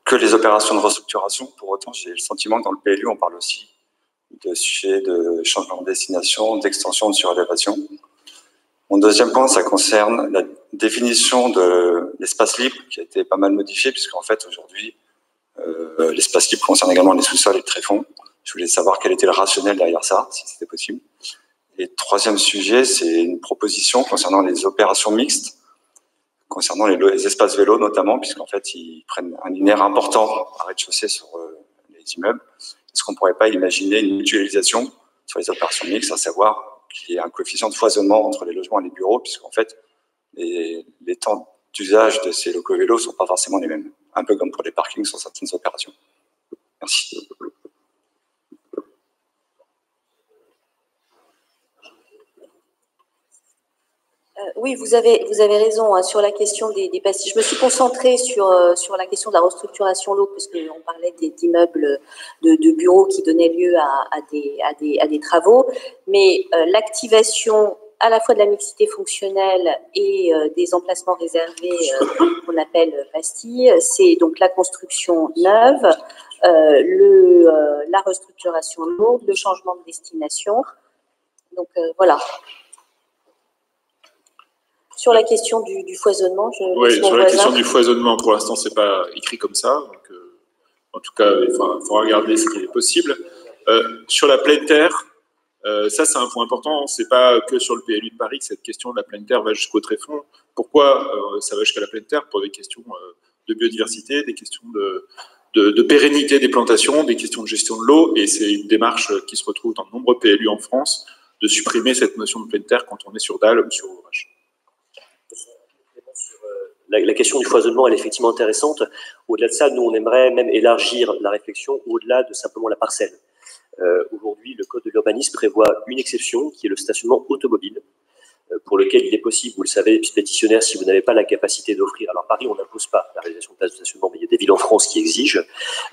que les opérations de restructuration. Pour autant, j'ai le sentiment que dans le PLU, on parle aussi de sujets de changement de destination, d'extension, de surélévation. Mon deuxième point, ça concerne la définition de l'espace libre qui a été pas mal modifié puisqu'en fait, aujourd'hui, l'espace libre concerne également les sous-sols et le tréfonds. Je voulais savoir quel était le rationnel derrière ça, si c'était possible. Et troisième sujet, c'est une proposition concernant les opérations mixtes, concernant les espaces vélos notamment, puisqu'en fait, ils prennent un linéaire important à rez-de-chaussée sur les immeubles. Est-ce qu'on ne pourrait pas imaginer une mutualisation sur les opérations mixtes, à savoir qu'il y ait un coefficient de foisonnement entre les logements et les bureaux, puisqu'en fait, les temps d'usage de ces locaux vélos ne sont pas forcément les mêmes, un peu comme pour les parkings sur certaines opérations. Merci. Oui, vous avez raison hein, sur la question des pastilles. Je me suis concentrée sur la question de la restructuration l'eau, parce qu'on parlait d'immeubles de bureaux qui donnaient lieu à des travaux, mais l'activation à la fois de la mixité fonctionnelle et des emplacements réservés qu'on appelle pastilles, c'est donc la construction neuve, la restructuration lourde, le changement de destination. Donc voilà. Sur la question du foisonnement, oui, sur la question du foisonnement, pour l'instant, c'est pas écrit comme ça. Donc, en tout cas, il faudra regarder ce qui est possible. Sur la pleine terre, ça, c'est un point important. C'est pas que sur le PLU de Paris que cette question de la pleine terre va jusqu'au tréfonds. Pourquoi ça va jusqu'à la pleine terre? Pour des questions de biodiversité, des questions de pérennité des plantations, des questions de gestion de l'eau. Et c'est une démarche qui se retrouve dans de nombreux PLU en France de supprimer cette notion de pleine terre quand on est sur dalle ou sur ouvrage. La question du foisonnement, elle est effectivement intéressante. Au-delà de ça, nous, on aimerait même élargir la réflexion au-delà de simplement la parcelle. Aujourd'hui, le Code de l'urbanisme prévoit une exception qui est le stationnement automobile. pour lequel il est possible, vous le savez, pétitionnaire, si vous n'avez pas la capacité d'offrir, alors Paris, on n'impose pas la réalisation de places de stationnement, mais il y a des villes en France qui exigent,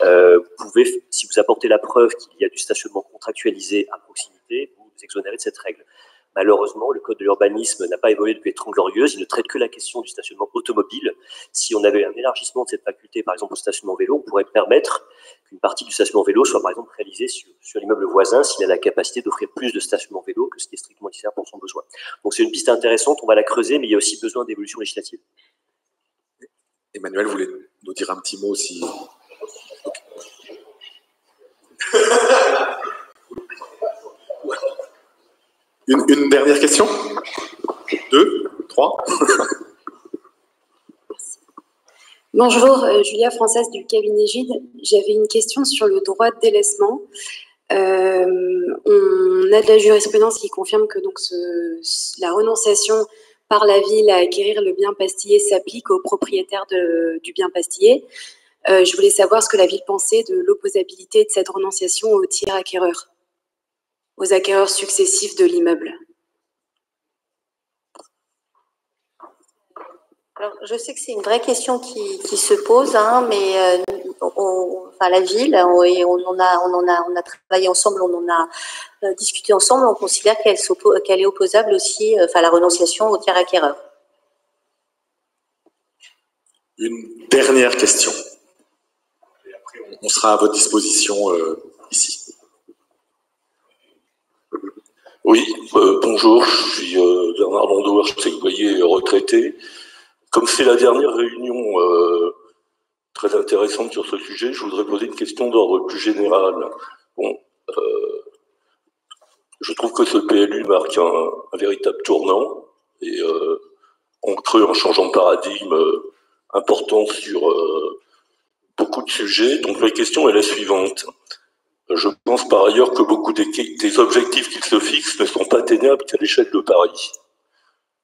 vous pouvez, si vous apportez la preuve qu'il y a du stationnement contractualisé à proximité, vous vous exonérez de cette règle. Malheureusement, le code de l'urbanisme n'a pas évolué depuis les 30 Glorieuses, il ne traite que la question du stationnement automobile. Si on avait un élargissement de cette faculté, par exemple au stationnement vélo, on pourrait permettre qu'une partie du stationnement vélo soit par exemple réalisée sur l'immeuble voisin s'il a la capacité d'offrir plus de stationnement vélo que ce qui est strictement nécessaire pour son besoin. Donc c'est une piste intéressante, on va la creuser, mais il y a aussi besoin d'évolution législative. Emmanuel voulait nous dire un petit mot aussi. Une dernière question? 2, 3. Bonjour, Julia Française du cabinet Gide. J'avais une question sur le droit de délaissement. On a de la jurisprudence qui confirme que donc la renonciation par la ville à acquérir le bien pastillé s'applique aux propriétaires du bien pastillé. Je voulais savoir ce que la ville pensait de l'opposabilité de cette renonciation aux tiers acquéreurs, aux acquéreurs successifs de l'immeuble. Alors, je sais que c'est une vraie question qui se pose, hein, mais la ville, on a travaillé ensemble, on en a discuté ensemble, on considère qu'elle est opposable aussi, la renonciation aux tiers acquéreurs. Une dernière question. Et après, on sera à votre disposition ici. Oui, bonjour, je suis Bernard Landau, architecte voyer retraité. Comme c'est la dernière réunion très intéressante sur ce sujet, je voudrais poser une question d'ordre plus général. Bon, je trouve que ce PLU marque un véritable tournant et on crée un changement de paradigme important sur beaucoup de sujets. Donc la question est la suivante. Je pense par ailleurs que beaucoup des objectifs qui se fixent ne sont pas atteignables qu'à l'échelle de Paris.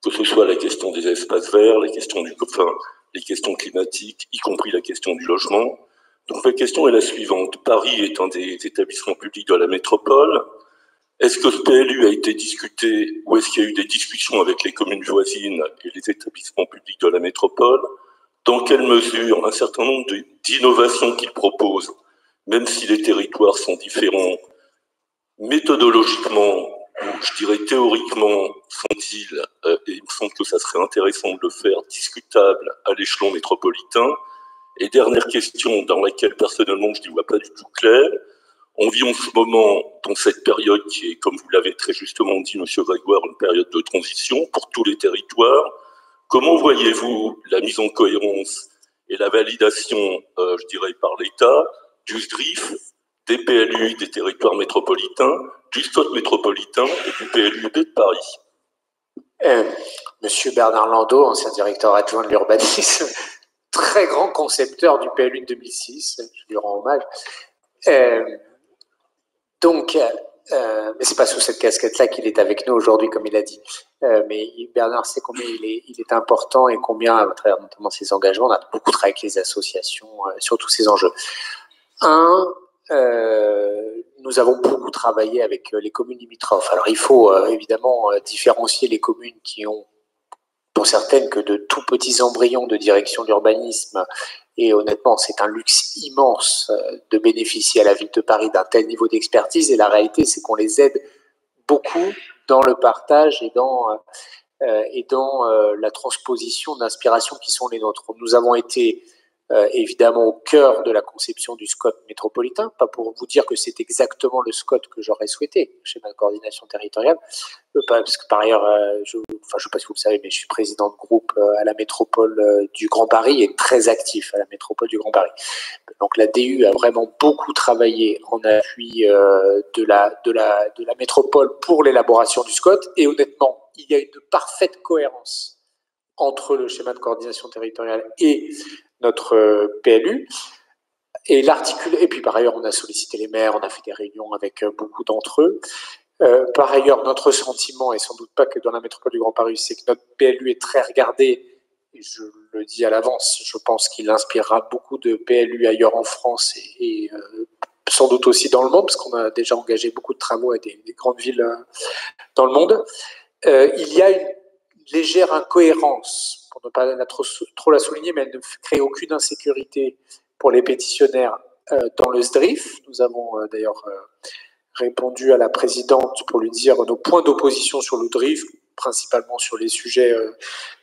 Que ce soit la question des espaces verts, les questions climatiques, y compris la question du logement. Donc la question est la suivante. Paris est un des établissements publics de la métropole. Est-ce que ce PLU a été discuté ou est-ce qu'il y a eu des discussions avec les communes voisines et les établissements publics de la métropole? Dans quelle mesure un certain nombre d'innovations qu'il propose, même si les territoires sont différents, méthodologiquement, ou je dirais théoriquement, sont-ils, et il me semble que ça serait intéressant de le faire, discutables à l'échelon métropolitain. Et dernière question dans laquelle personnellement je n'y vois pas du tout clair, on vit en ce moment dans cette période qui est, comme vous l'avez très justement dit, Monsieur Grégoire, une période de transition pour tous les territoires. Comment voyez-vous la mise en cohérence et la validation, je dirais, par l'État, du SDRIF, des PLU des territoires métropolitains, du SCOT métropolitain et du PLUD de Paris? Monsieur Bernard Landau, ancien directeur adjoint de l'urbanisme, très grand concepteur du PLU de 2006, je lui rends hommage. Mais c'est pas sous cette casquette-là qu'il est avec nous aujourd'hui, comme il a dit. Mais Bernard sait combien il est important et combien, à travers notamment ses engagements, on a beaucoup travaillé avec les associations sur tous ces enjeux. Nous avons beaucoup travaillé avec les communes limitrophes. Alors, il faut évidemment différencier les communes qui ont, pour certaines, que de tout petits embryons de direction d'urbanisme. Et honnêtement, c'est un luxe immense de bénéficier à la ville de Paris d'un tel niveau d'expertise. Et la réalité, c'est qu'on les aide beaucoup dans le partage et dans la transposition d'inspirations qui sont les nôtres. Nous avons été évidemment au cœur de la conception du SCOT métropolitain, pas pour vous dire que c'est exactement le SCOT que j'aurais souhaité chez ma coordination territoriale, parce que par ailleurs, je ne sais pas si vous le savez, mais je suis président de groupe à la métropole du Grand Paris et très actif à la métropole du Grand Paris. Donc la DU a vraiment beaucoup travaillé en appui de la métropole pour l'élaboration du SCOT, et honnêtement, il y a une parfaite cohérence entre le schéma de coordination territoriale et notre PLU, et puis par ailleurs on a sollicité les maires, on a fait des réunions avec beaucoup d'entre eux. Par ailleurs, notre sentiment, et sans doute pas que dans la métropole du Grand Paris, c'est que notre PLU est très regardé, et je le dis à l'avance, je pense qu'il inspirera beaucoup de PLU ailleurs en France et sans doute aussi dans le monde, parce qu'on a déjà engagé beaucoup de travaux à des grandes villes dans le monde. Il y a légère incohérence, pour ne pas trop la souligner, mais elle ne crée aucune insécurité pour les pétitionnaires dans le SDRIF. Nous avons d'ailleurs répondu à la présidente pour lui dire nos points d'opposition sur le DRIF, principalement sur les sujets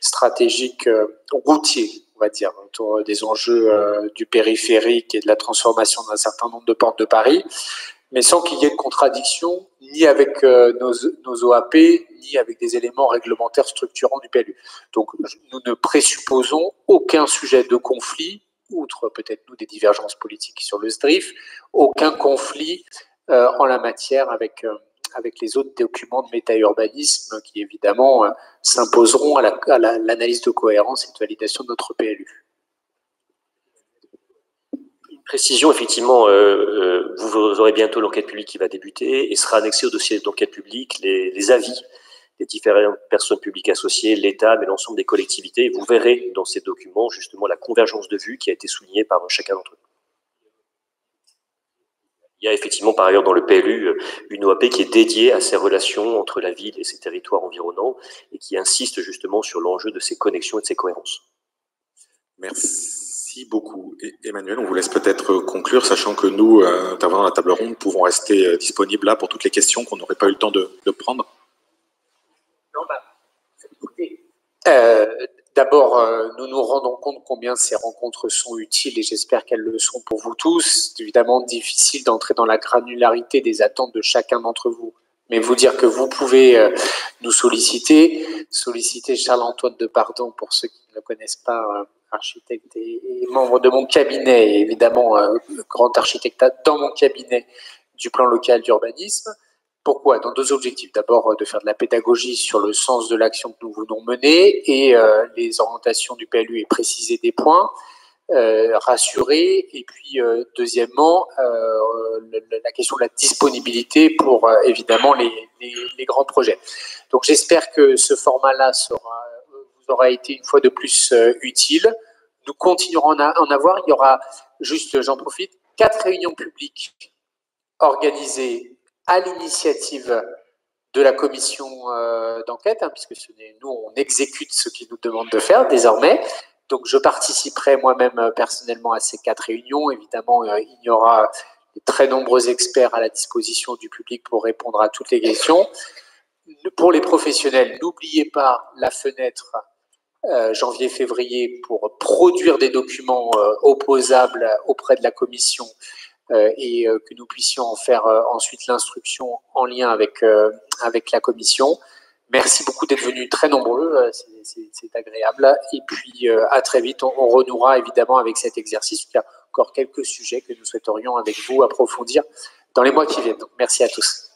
stratégiques routiers, on va dire, autour des enjeux du périphérique et de la transformation d'un certain nombre de portes de Paris, mais sans qu'il y ait de contradiction ni avec nos OAP, ni avec des éléments réglementaires structurants du PLU. Donc, nous ne présupposons aucun sujet de conflit, outre peut-être nous des divergences politiques sur le SDRIF, aucun conflit en la matière avec les autres documents de méta-urbanisme qui, évidemment, s'imposeront à l'analyse de cohérence et de validation de notre PLU. Précision, effectivement, vous aurez bientôt l'enquête publique qui va débuter et sera annexé au dossier d'enquête publique les avis des différentes personnes publiques associées, l'État, mais l'ensemble des collectivités. Et vous verrez dans ces documents justement la convergence de vues qui a été soulignée par chacun d'entre eux. Il y a effectivement par ailleurs dans le PLU une OAP qui est dédiée à ces relations entre la ville et ses territoires environnants et qui insiste justement sur l'enjeu de ces connexions et de ces cohérences. Merci beaucoup. Emmanuel, on vous laisse peut-être conclure, sachant que nous, intervenants à la table ronde, pouvons rester disponibles là pour toutes les questions qu'on n'aurait pas eu le temps de prendre. Non, écoutez, d'abord, nous nous rendons compte combien ces rencontres sont utiles et j'espère qu'elles le sont pour vous tous. C'est évidemment difficile d'entrer dans la granularité des attentes de chacun d'entre vous. Mais vous dire que vous pouvez nous solliciter Charles-Antoine Depardon, pour ceux qui ne le connaissent pas, architecte et membre de mon cabinet, et évidemment grand architecte dans mon cabinet du plan local d'urbanisme. Pourquoi? Dans deux objectifs. D'abord, de faire de la pédagogie sur le sens de l'action que nous venons mener et les orientations du PLU et préciser des points, rassurer. Et puis, deuxièmement, la question de la disponibilité pour, évidemment, les grands projets. Donc, j'espère que ce format-là vous aura été une fois de plus utile. Nous continuerons à en avoir. Il y aura, juste, j'en profite, 4 réunions publiques organisées à l'initiative de la commission d'enquête, puisque nous, on exécute ce qu'ils nous demandent de faire désormais. Donc, je participerai moi-même personnellement à ces 4 réunions. Évidemment, il y aura de très nombreux experts à la disposition du public pour répondre à toutes les questions. Pour les professionnels, n'oubliez pas la fenêtre janvier-février pour produire des documents opposables auprès de la commission et que nous puissions en faire ensuite l'instruction en lien avec la commission. Merci beaucoup d'être venus très nombreux, c'est agréable. Et puis à très vite, on renouera évidemment avec cet exercice. Il y a encore quelques sujets que nous souhaiterions avec vous approfondir dans les mois qui viennent. Donc, merci à tous.